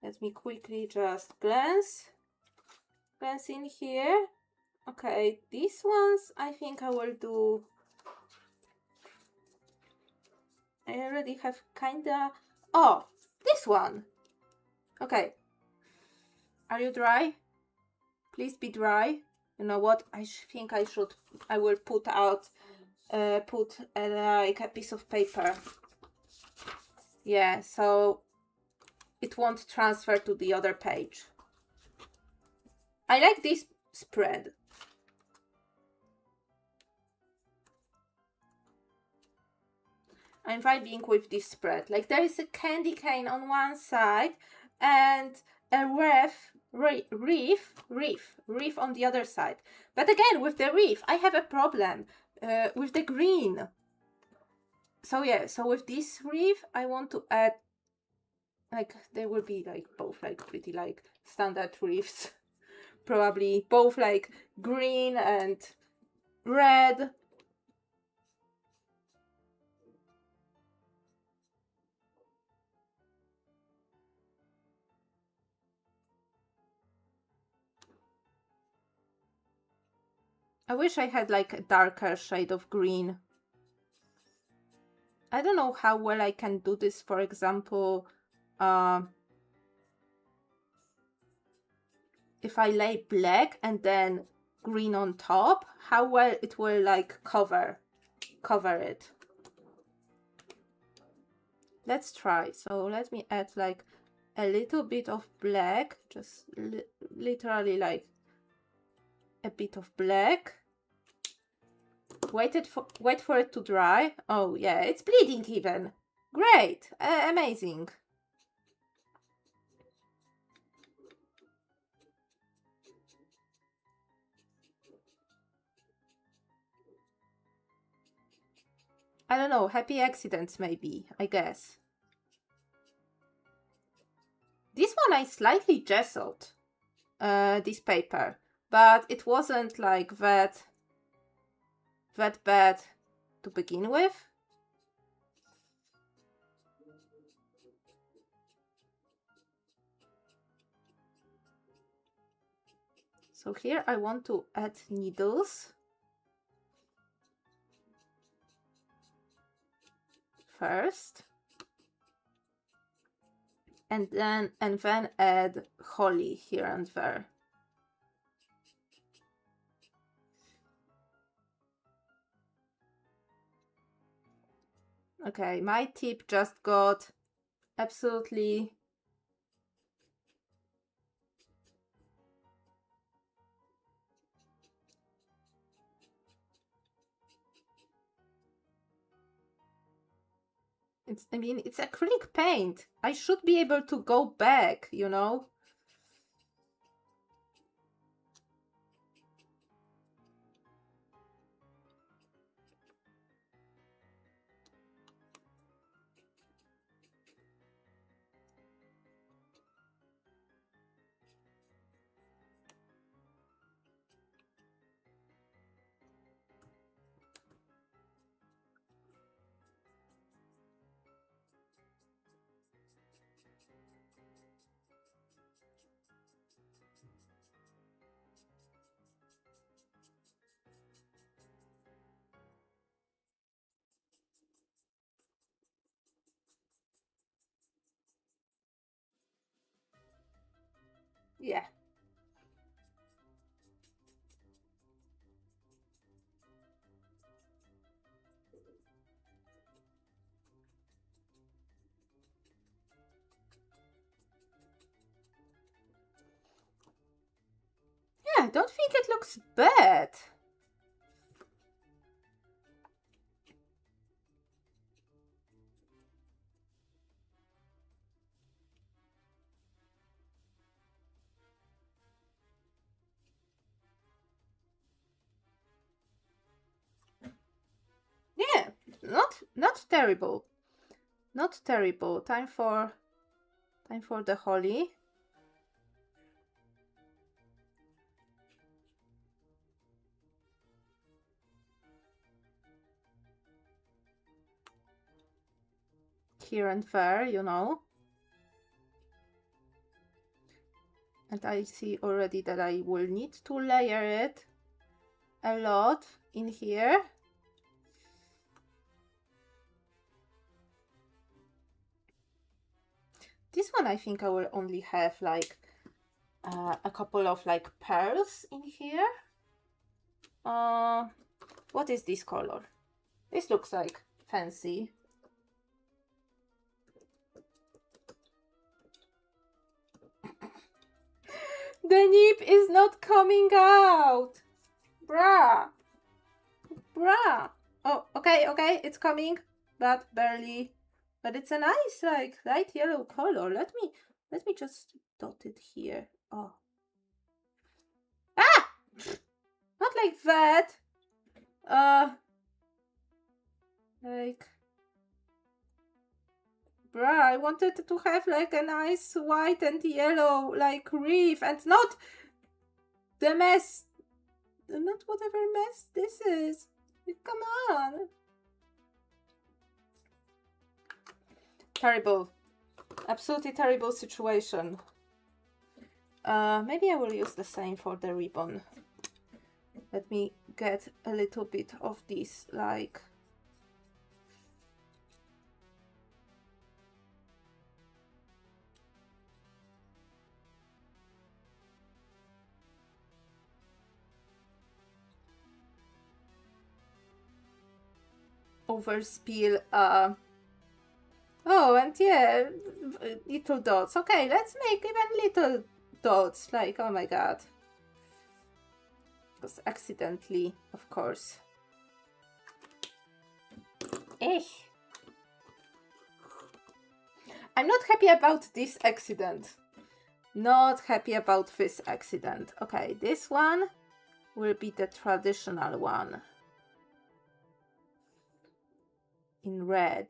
Let me quickly just glance in here. Okay, these ones I think I will do. I already have kinda. Oh, this one. Okay. Are you dry? Please be dry. You know what? I think I will put out, like a piece of paper. Yeah, so it won't transfer to the other page. I like this spread. I'm vibing with this spread. Like there is a candy cane on one side and a reef on the other side. But again, with the reef, I have a problem with the green. So yeah, so with this reef, I want to add, like, they will be like both like pretty like standard reefs. Probably both like green and red. I wish I had like a darker shade of green. I don't know how well I can do this, for example, if I lay black and then green on top, how well it will like cover it. Let's try. So let me add like a little bit of black, just literally like a bit of black. Wait for it to dry. Oh yeah, it's bleeding even. Great, amazing. I don't know, happy accidents maybe, I guess. This one I slightly gessoed, this paper, but it wasn't like that bad to begin with. So here I want to add needles first, and then add holly here and there. Okay, my tip just got absolutely I mean, it's acrylic paint. I should be able to go back, you know? Yeah. Yeah, I don't think it looks bad. Yeah, not terrible. Not terrible. Time for the holly. Here and there, you know. And I see already that I will need to layer it a lot in here. This one I think I will only have like a couple of like pearls in here. What is this color? This looks like fancy. The nib is not coming out. Bruh. Oh, okay, it's coming. but barely. But it's a nice, like, light yellow color. Let me just dot it here. Oh. Ah! Not like that. Like, bruh, I wanted to have like a nice white and yellow like reef and not the mess, not whatever mess this is. Come on. Terrible. Absolutely terrible situation. Maybe I will use the same for the ribbon. Let me get a little bit of this, like... overspill. Oh, and yeah, little dots. Okay, let's make even little dots. Like, oh my god. Because accidentally, of course. Eh. I'm not happy about this accident. Not happy about this accident. Okay, this one will be the traditional one. In red.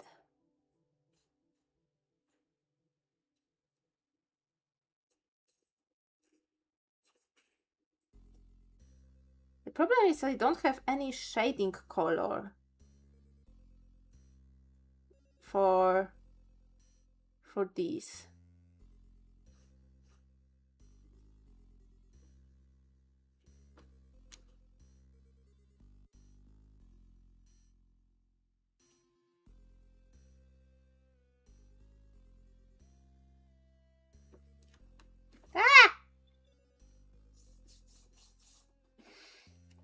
The problem is I don't have any shading color for these.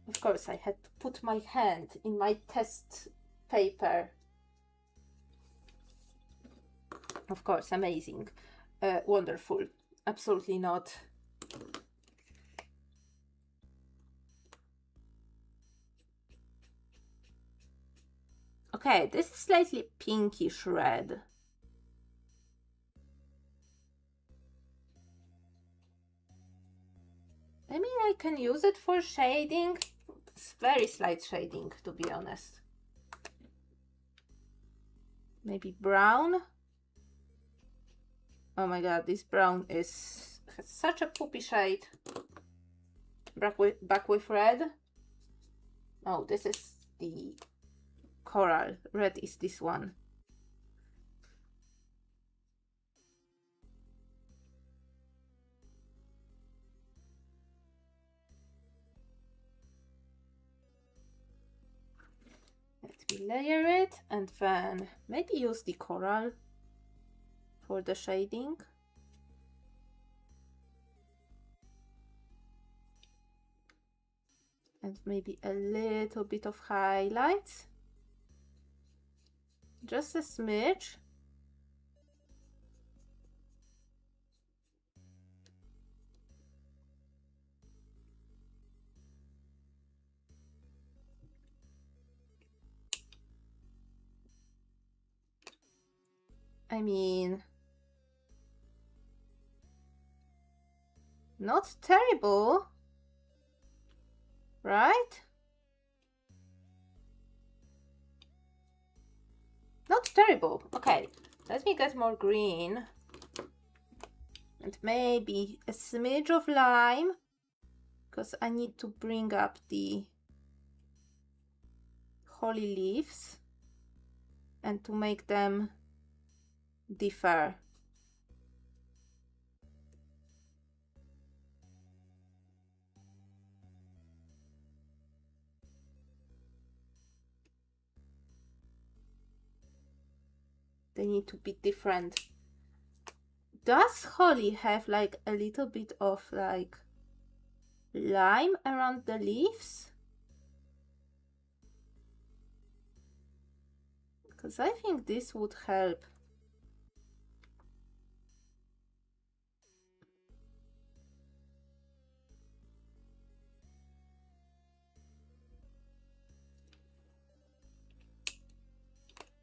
Of course, I had to put my hand in my test paper. Of course, amazing. Wonderful. Absolutely not. Okay, this is slightly pinkish red. Maybe I can use it for shading. It's very slight shading, to be honest. Maybe brown. Oh my god, this brown has such a poopy shade. Back with red. Oh, this is the coral. Red is this one. Let me layer it and then maybe use the coral for the shading. And maybe a little bit of highlights. Just a smidge. I mean, not terrible, right? Not terrible. Okay, let me get more green. And maybe a smidge of lime, because I need to bring up the holly leaves and to make them differ. They need to be different. Does holly have like a little bit of like lime around the leaves? Because I think this would help.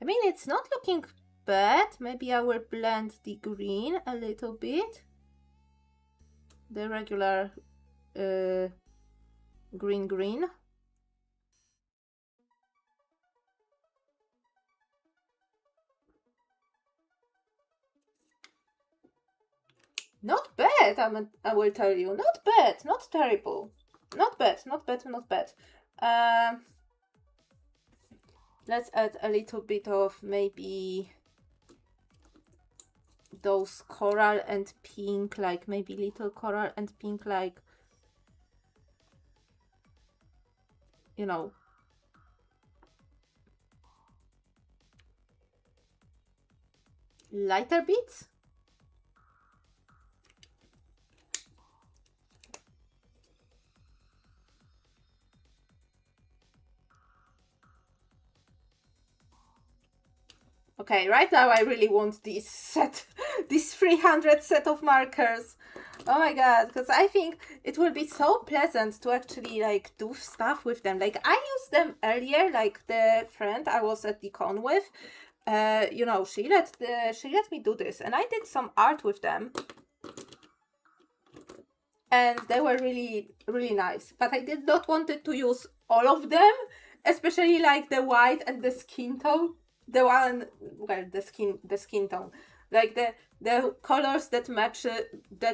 I mean, it's not looking bad. Maybe I will blend the green a little bit. The regular green. Not bad, I will tell you. Not bad, not terrible. Not bad. Let's add a little bit of maybe those coral and pink, like maybe little coral and pink, like, you know. Lighter bits. Okay, right now I really want this set, this 300 set of markers. Oh my god, because I think it will be so pleasant to actually like do stuff with them. Like I used them earlier, like the friend I was at the con with, you know, she let me do this, and I did some art with them, and they were really, really nice. But I did not wanted to use all of them, especially like the white and the skin tone. The one, well, the skin tone, like the colors that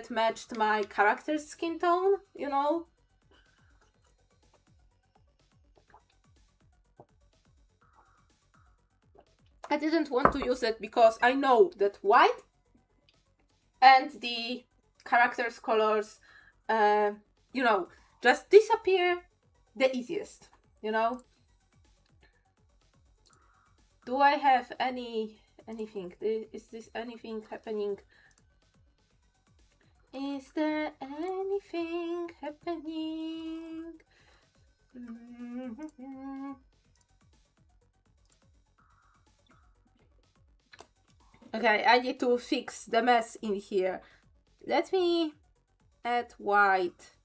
matched my character's skin tone, you know. I didn't want to use it because I know that white and the character's colors, you know, just disappear the easiest, you know. Do I have anything? Is this anything happening? Is there anything happening? Okay, I need to fix the mess in here. Let me add white.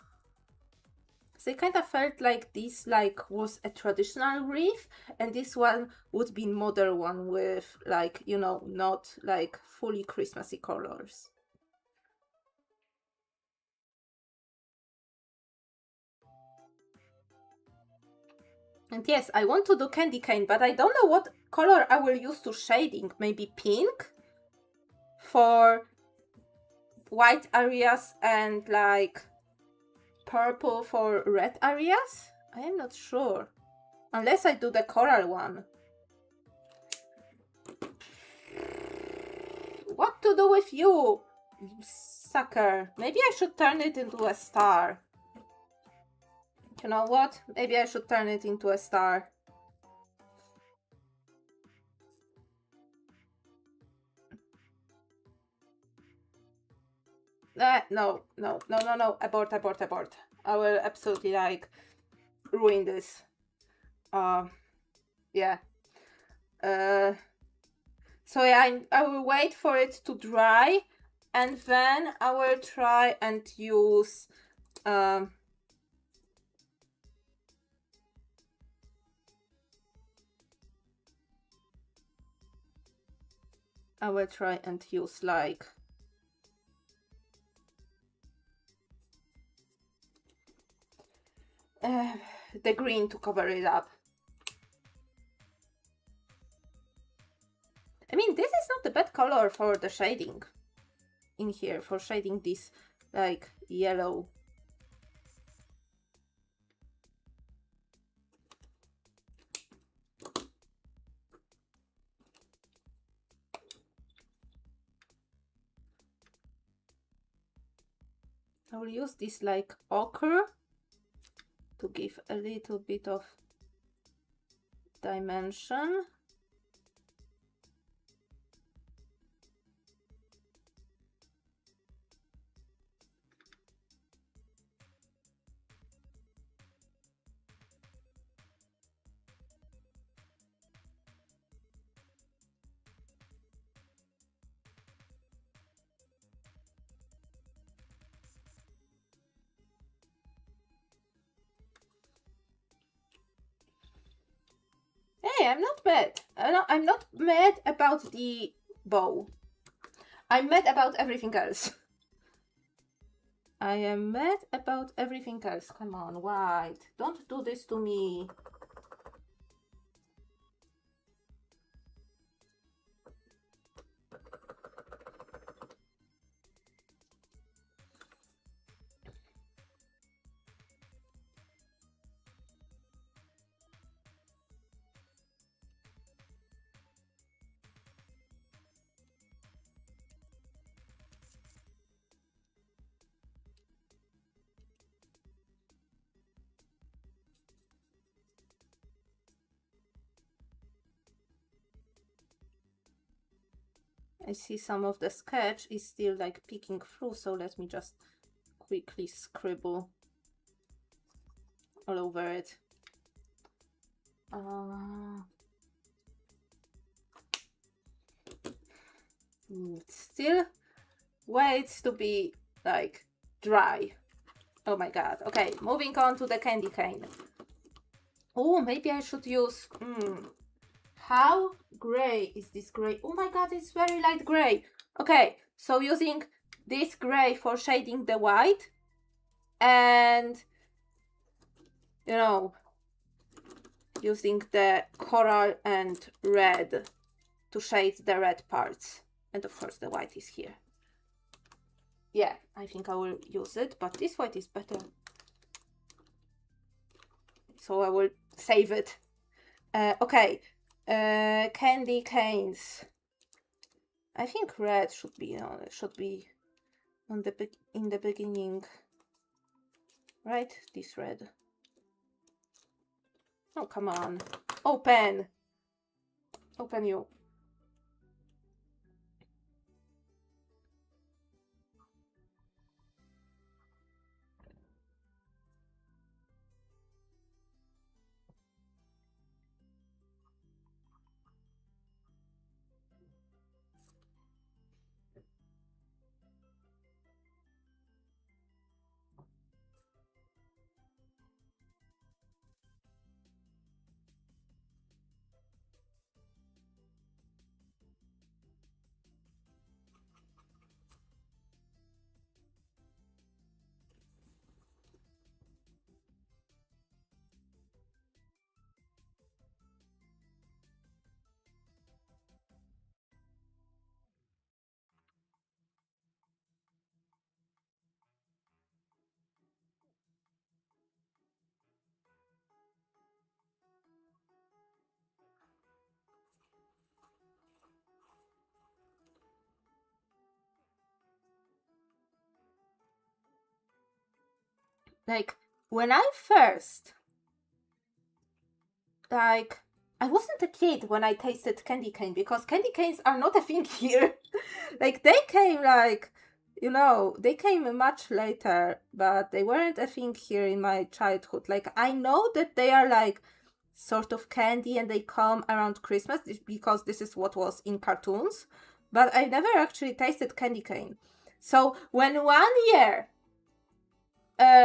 So I kind of felt like this like was a traditional wreath, and this one would be modern one with like, you know, not like fully Christmassy colors. And yes, I want to do candy cane, but I don't know what color I will use to shading. Maybe pink for white areas and like purple for red areas? I am not sure. Unless I do the coral one. What to do with you, sucker? Maybe I should turn it into a star. You know what? Maybe I should turn it into a star. No. Abort. I will absolutely like ruin this. Yeah. So yeah, I will wait for it to dry, and then I will try and use like the green to cover it up. I mean, this is not a bad color for the shading in here, for shading this like yellow. I will use this like ochre to give a little bit of dimension. okay, I'm not mad. I'm not mad about the bow. I'm mad about everything else. I am mad about everything else. Come on, white. Don't do this to me. I see some of the sketch is still like peeking through, so let me just quickly scribble all over it. It still waits to be like dry. Oh my god. Okay, moving on to the candy cane. Oh, maybe I should use how gray is this gray? Oh my god, it's very light gray. Okay, so using this gray for shading the white and, you know, using the coral and red to shade the red parts. And of course the white is here. Yeah, I think I will use it, but this white is better. So I will save it. Okay. Candy canes. I think red should be on in the beginning, right? This red. Oh, come on, open you. Like, when I first, like, I wasn't a kid when I tasted candy cane, because candy canes are not a thing here. Like, they came, like, you know, they came much later, but they weren't a thing here in my childhood. Like, I know that they are, like, sort of candy and they come around Christmas because this is what was in cartoons, but I never actually tasted candy cane. So, when one year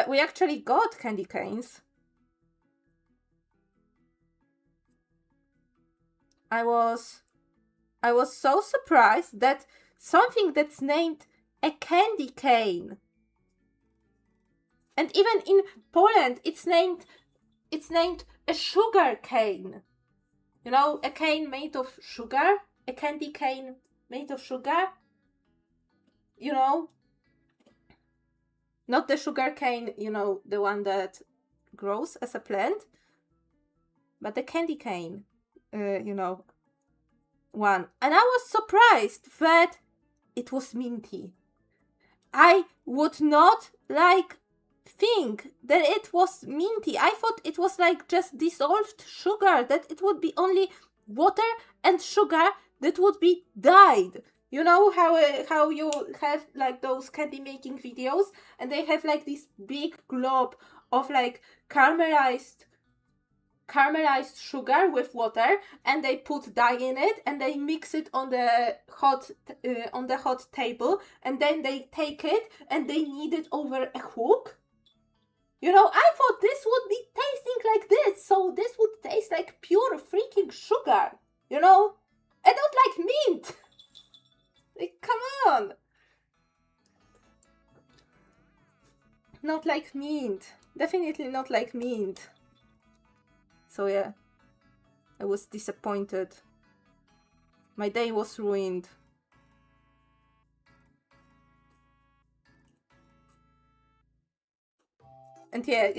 we actually got candy canes, I was so surprised that something that's named a candy cane, and even in Poland it's named a sugar cane. You know, a cane made of sugar, a candy cane made of sugar. You know, not the sugar cane, you know, the one that grows as a plant, but the candy cane, you know, one. And I was surprised that it was minty. I would not think that it was minty. I thought it was like just dissolved sugar, that it would be only water and sugar that would be dyed. You know how you have like those candy making videos and they have like this big glob of like caramelized sugar with water, and they put dye in it and they mix it on the hot table, and then they take it and they knead it over a hook. You know, I thought this would be tasting like this, so this would taste like pure freaking sugar. You know, I don't like mint. Like, come on. Not like mint. Definitely not like mint. So yeah, I was disappointed. My day was ruined. And yeah,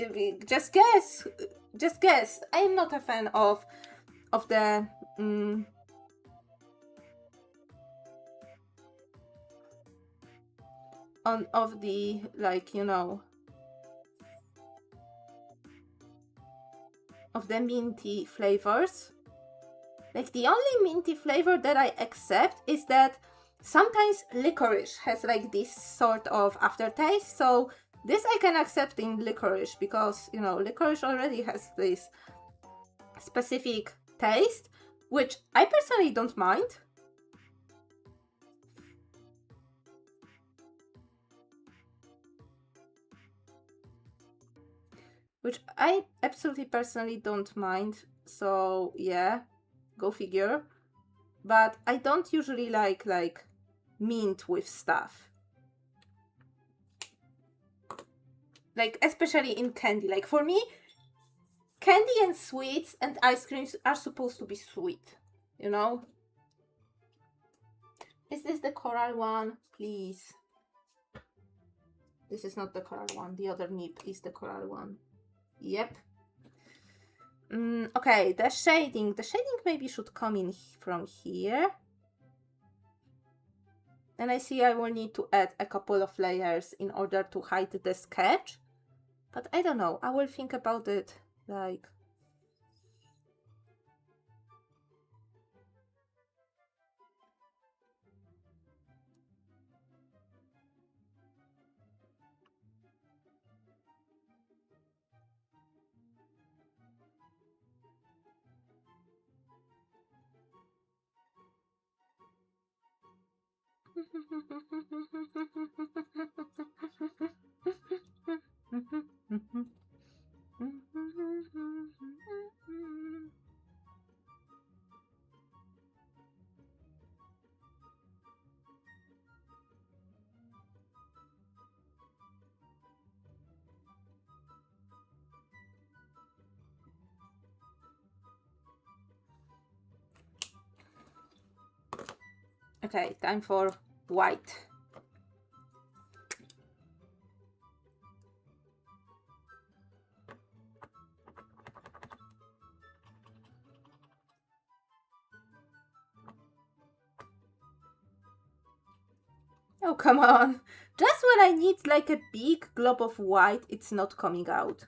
just guess. I am not a fan of the of the, like, you know, of the minty flavors. Like, the only minty flavor that I accept is that sometimes licorice has like this sort of aftertaste. So this I can accept in licorice because, you know, licorice already has this specific taste, which I personally don't mind. Which I absolutely personally don't mind. So yeah, go figure. But I don't usually like mint with stuff. Like, especially in candy. Like, for me, candy and sweets and ice creams are supposed to be sweet, you know? Is this the coral one? Please. This is not the coral one. The other nib is the coral one. Yep. Okay, the shading. The shading maybe should come in from here. And I see I will need to add a couple of layers in order to hide the sketch. But I don't know. I will think about it, like... Okay, time for white. Oh, come on. Just when I need like a big glob of white, it's not coming out.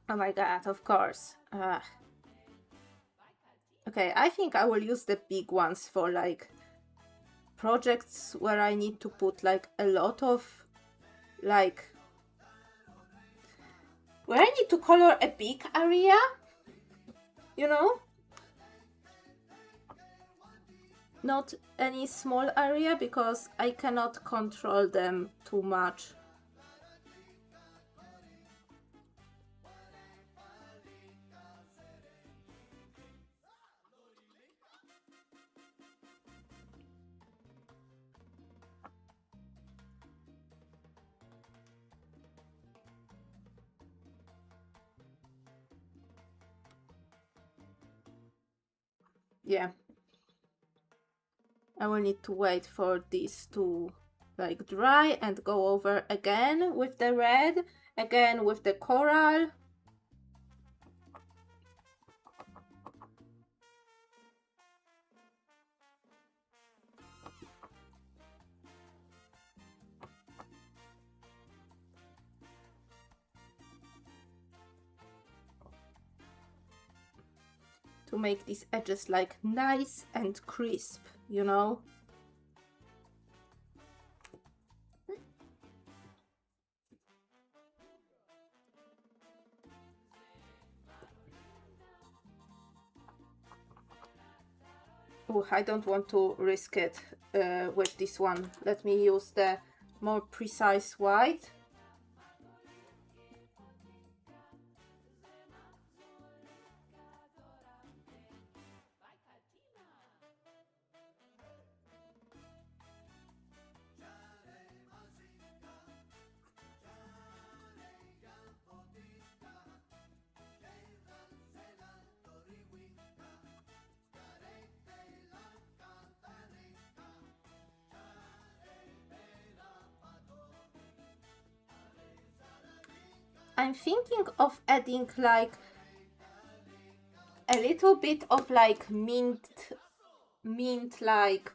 Oh my god, of course. Okay, I think I will use the big ones for like projects where I need to put like a lot of like where I need to color a big area, you know? Not any small area because I cannot control them too much. Yeah. I will need to wait for this to like dry and go over again with the red, again with the coral. To make these edges like nice and crisp, you know? Oh, I don't want to risk it with this one. Let me use the more precise white. I'm thinking of adding like a little bit of like mint like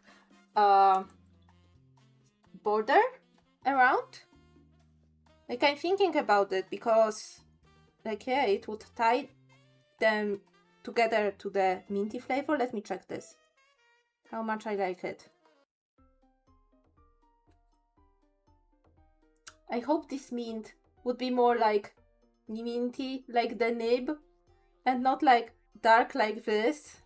border around. Like I'm thinking about it because like yeah, it would tie them together to the minty flavor. Let me check this. How much I like it. I hope this mint would be more like minty, like the nib, and not like dark like this.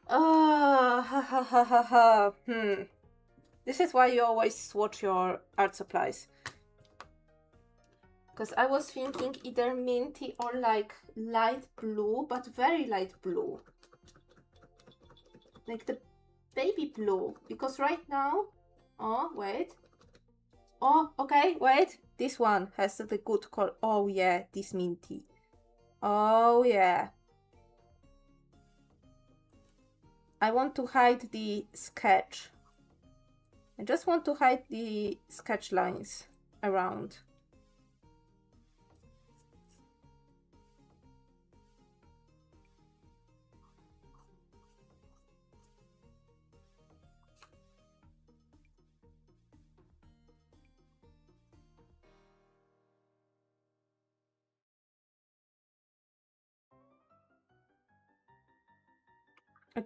Ha ha ha ha ha. This is why you always swatch your art supplies. Because I was thinking either minty or like light blue, but very light blue. Like the baby blue. Because right now... Oh, wait. Oh, okay, wait. This one has the good color. Oh yeah, this minty. Oh yeah. I want to hide the sketch. I just want to hide the sketch lines around.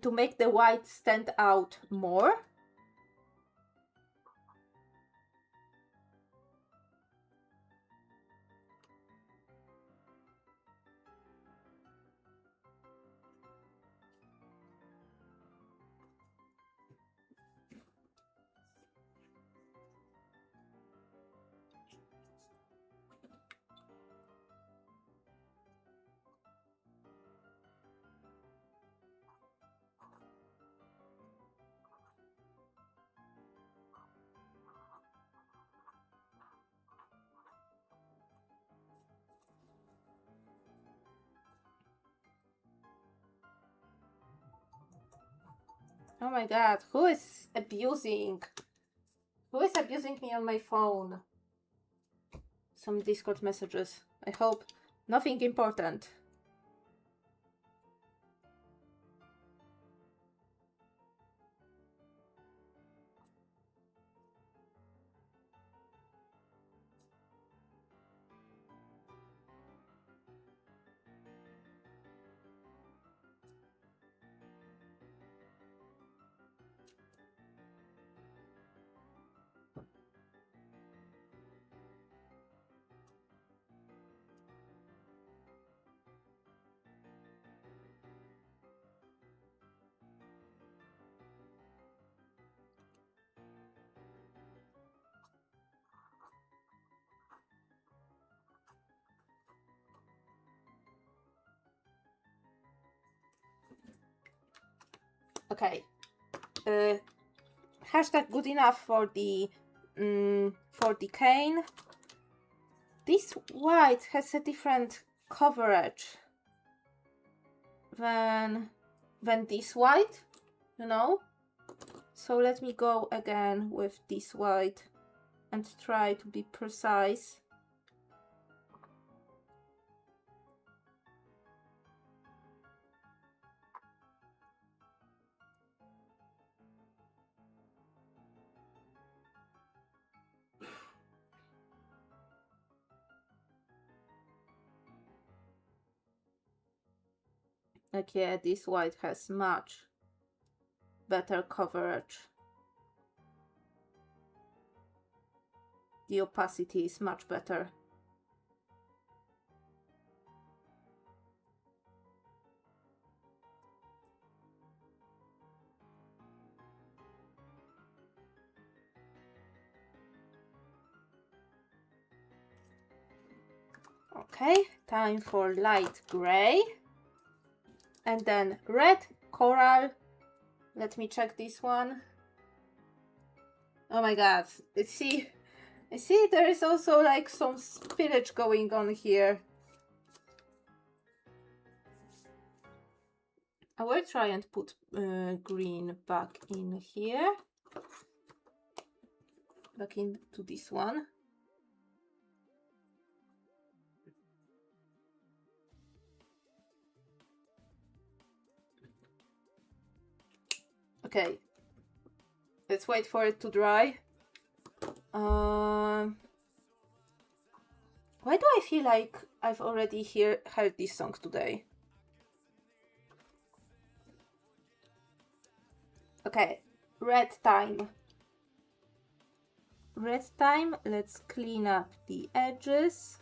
To make the white stand out more. Oh my god, who is abusing me on my phone? Some Discord messages. I hope nothing important. Okay. Hashtag good enough for the cane. This white has a different coverage than this white, you know? So let me go again with this white and try to be precise. Like, yeah, this white has much better coverage. The opacity is much better. Okay, time for light gray. And then red coral. Let me check this one. Oh my god, I see there is also like some spillage going on here. I will try and put green back in here. Back into this one. Okay, let's wait for it to dry. Why do I feel like I've already heard this song today? Okay, red time. Red time, let's clean up the edges.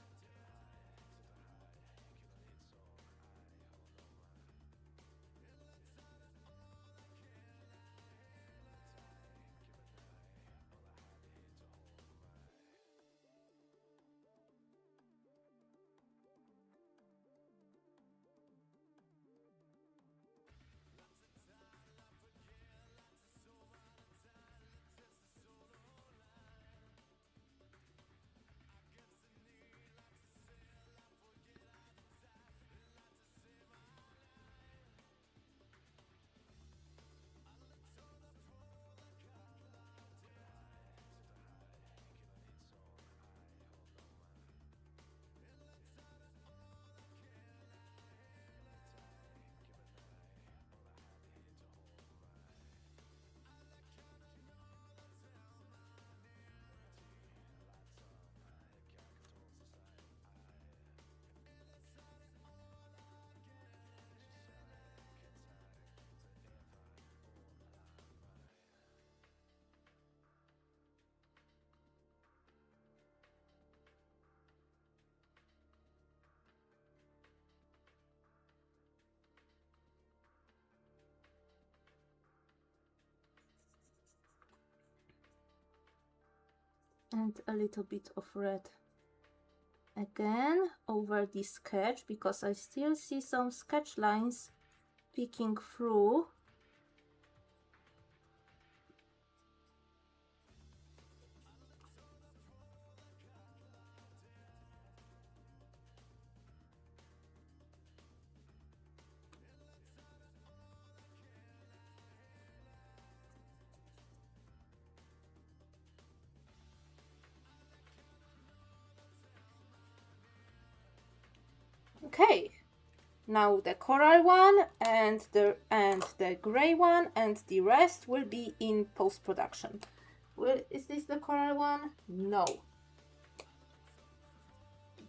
And a little bit of red again over this sketch, because I still see some sketch lines peeking through. Okay, now the coral one and the gray one, and the rest will be in post-production. Well, is this the coral one? No.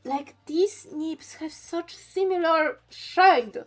Like, these nibs have such similar shade.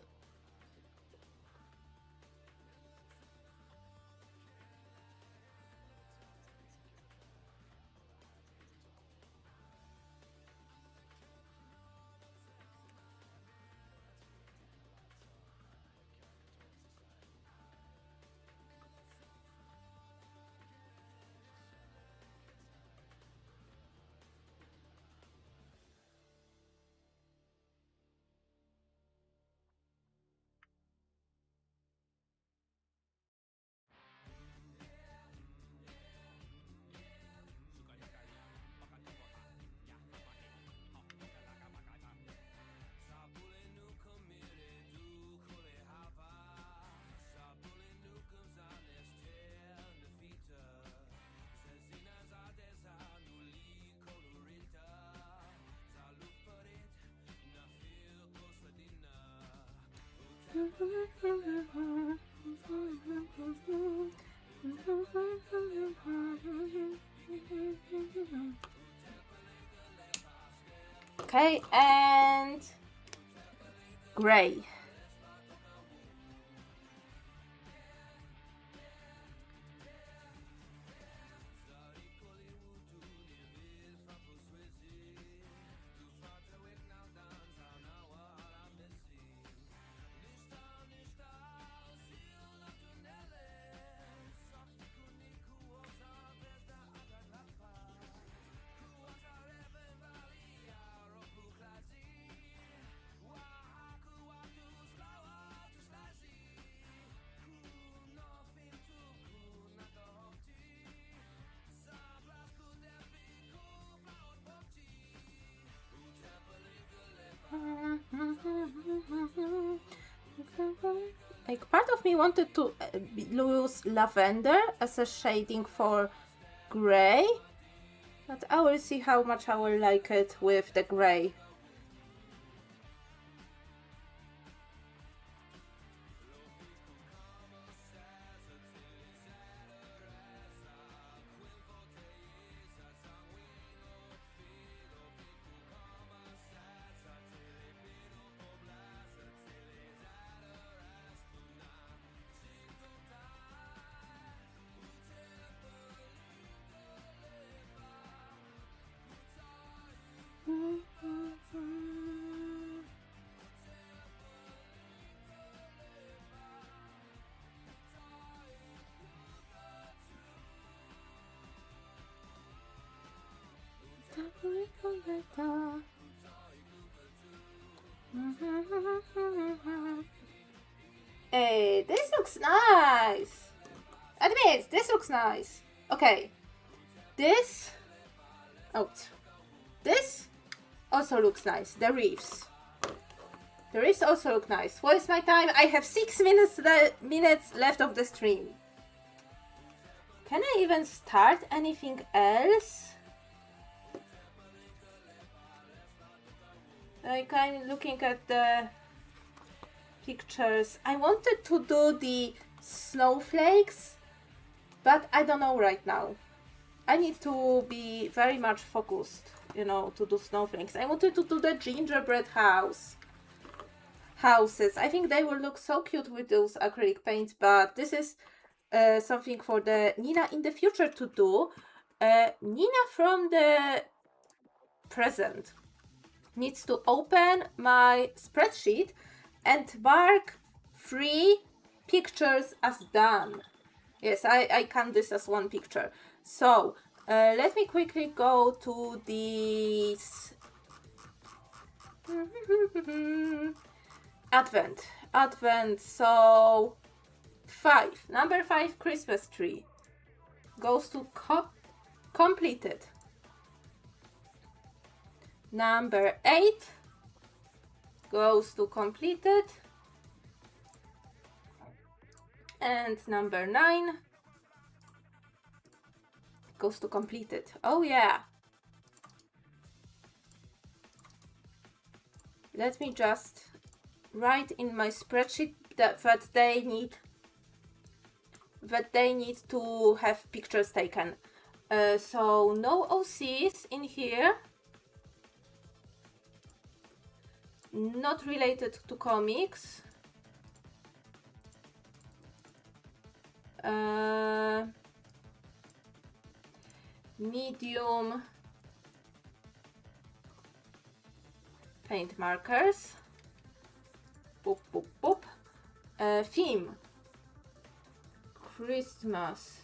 Okay, and gray. Like, part of me wanted to use lavender as a shading for gray, but I will see how much I will like it with the gray. Hey, this looks nice. Admit, this looks nice. Okay, this. Oh, this also looks nice. The reefs. The reefs also look nice. What is my time? I have 6 minutes left of the stream. Can I even start anything else? Like, I'm looking at the pictures. I wanted to do the snowflakes, but I don't know right now. I need to be very much focused, you know, to do snowflakes. I wanted to do the gingerbread houses. I think they will look so cute with those acrylic paints, but this is something for the Nina in the future to do. Nina from the present needs to open my spreadsheet and mark 3 pictures as done. Yes, I count this as 1 picture. So let me quickly go to these Advent. So 5, number 5 Christmas tree goes to completed. Number 8 goes to completed. And number 9 goes to completed. Oh yeah. let me just write in my spreadsheet that they need to have pictures taken. So no OCs in here. Not related to comics. Medium paint markers. Boop, boop, boop. Theme. Christmas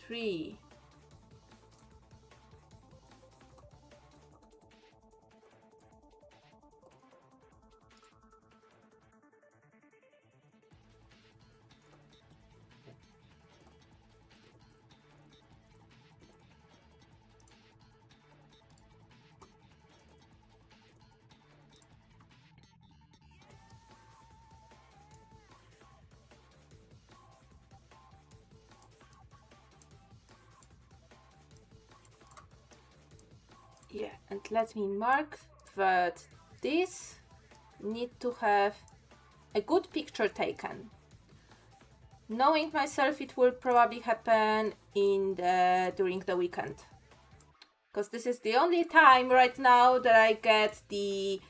tree. Yeah, and let me mark that this need to have a good picture taken. Knowing myself, it will probably happen during the weekend, because this is the only time right now that I get the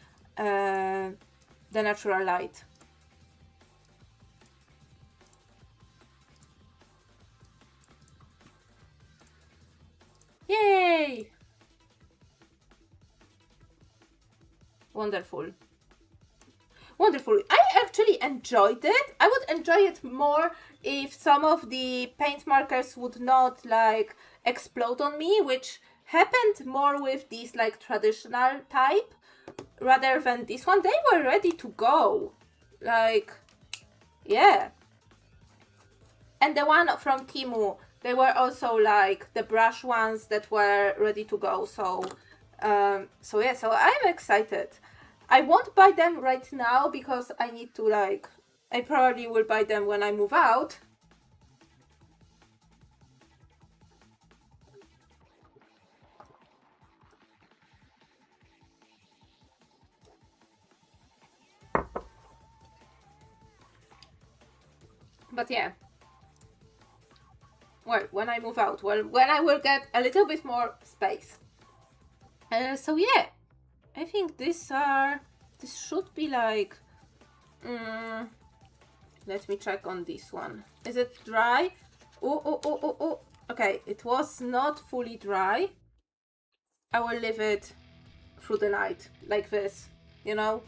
natural light. Yay! Wonderful. Wonderful. I actually enjoyed it. I would enjoy it more if some of the paint markers would not like explode on me, which happened more with these like traditional type rather than this one. They were ready to go. Like, yeah. And the one from Timu, they were also like the brush ones that were ready to go. So yeah, so I'm excited. I won't buy them right now because I need to like, I probably will buy them when I move out. But yeah. Well, when I move out, well, when I will get a little bit more space. So yeah. I think this should be like, let me check on this one. Is it dry? Oh. Okay, it was not fully dry. I will leave it through the night, like this, you know?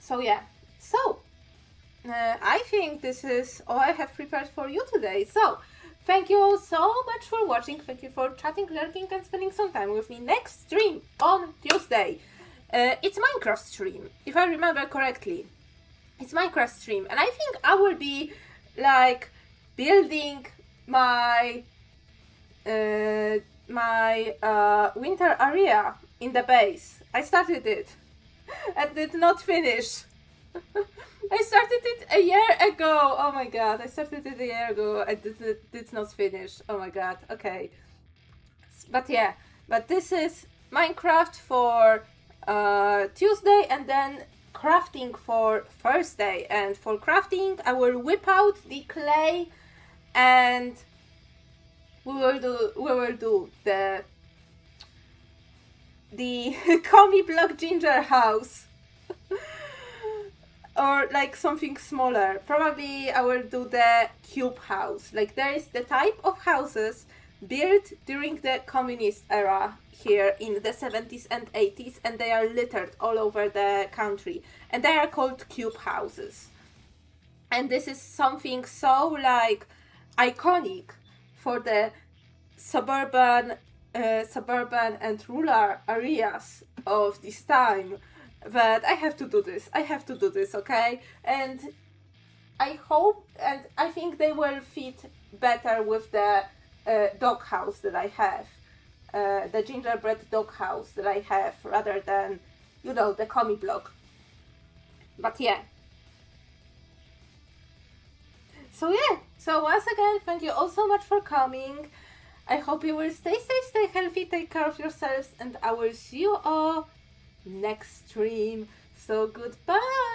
So yeah, so, I think this is all I have prepared for you today. So, thank you all so much for watching. Thank you for chatting, lurking, and spending some time with me. Next stream on Tuesday. It's Minecraft stream, if I remember correctly. It's Minecraft stream, and I think I will be like building my winter area in the base. I started it and did not finish. I started it a year ago. Oh my god, I started it a year ago. I did not finish. Oh my god, okay. But yeah, but this is Minecraft for Tuesday, and then crafting for Thursday. And for crafting, I will whip out the clay, and we will do the comic block ginger house. Or like something smaller. Probably I will do the cube house. Like there is the type of houses built during the communist era here in the 70s and 80s, and they are littered all over the country. And they are called cube houses. And this is something so like iconic for the suburban and rural areas of this time, that I have to do this, okay? And I hope, and I think they will fit better with the dog house that I have, the gingerbread dog house that I have, rather than, you know, the comic block. But yeah. So yeah, so once again, thank you all so much for coming. I hope you will stay safe, stay healthy, take care of yourselves, and I will see you all next stream. So goodbye!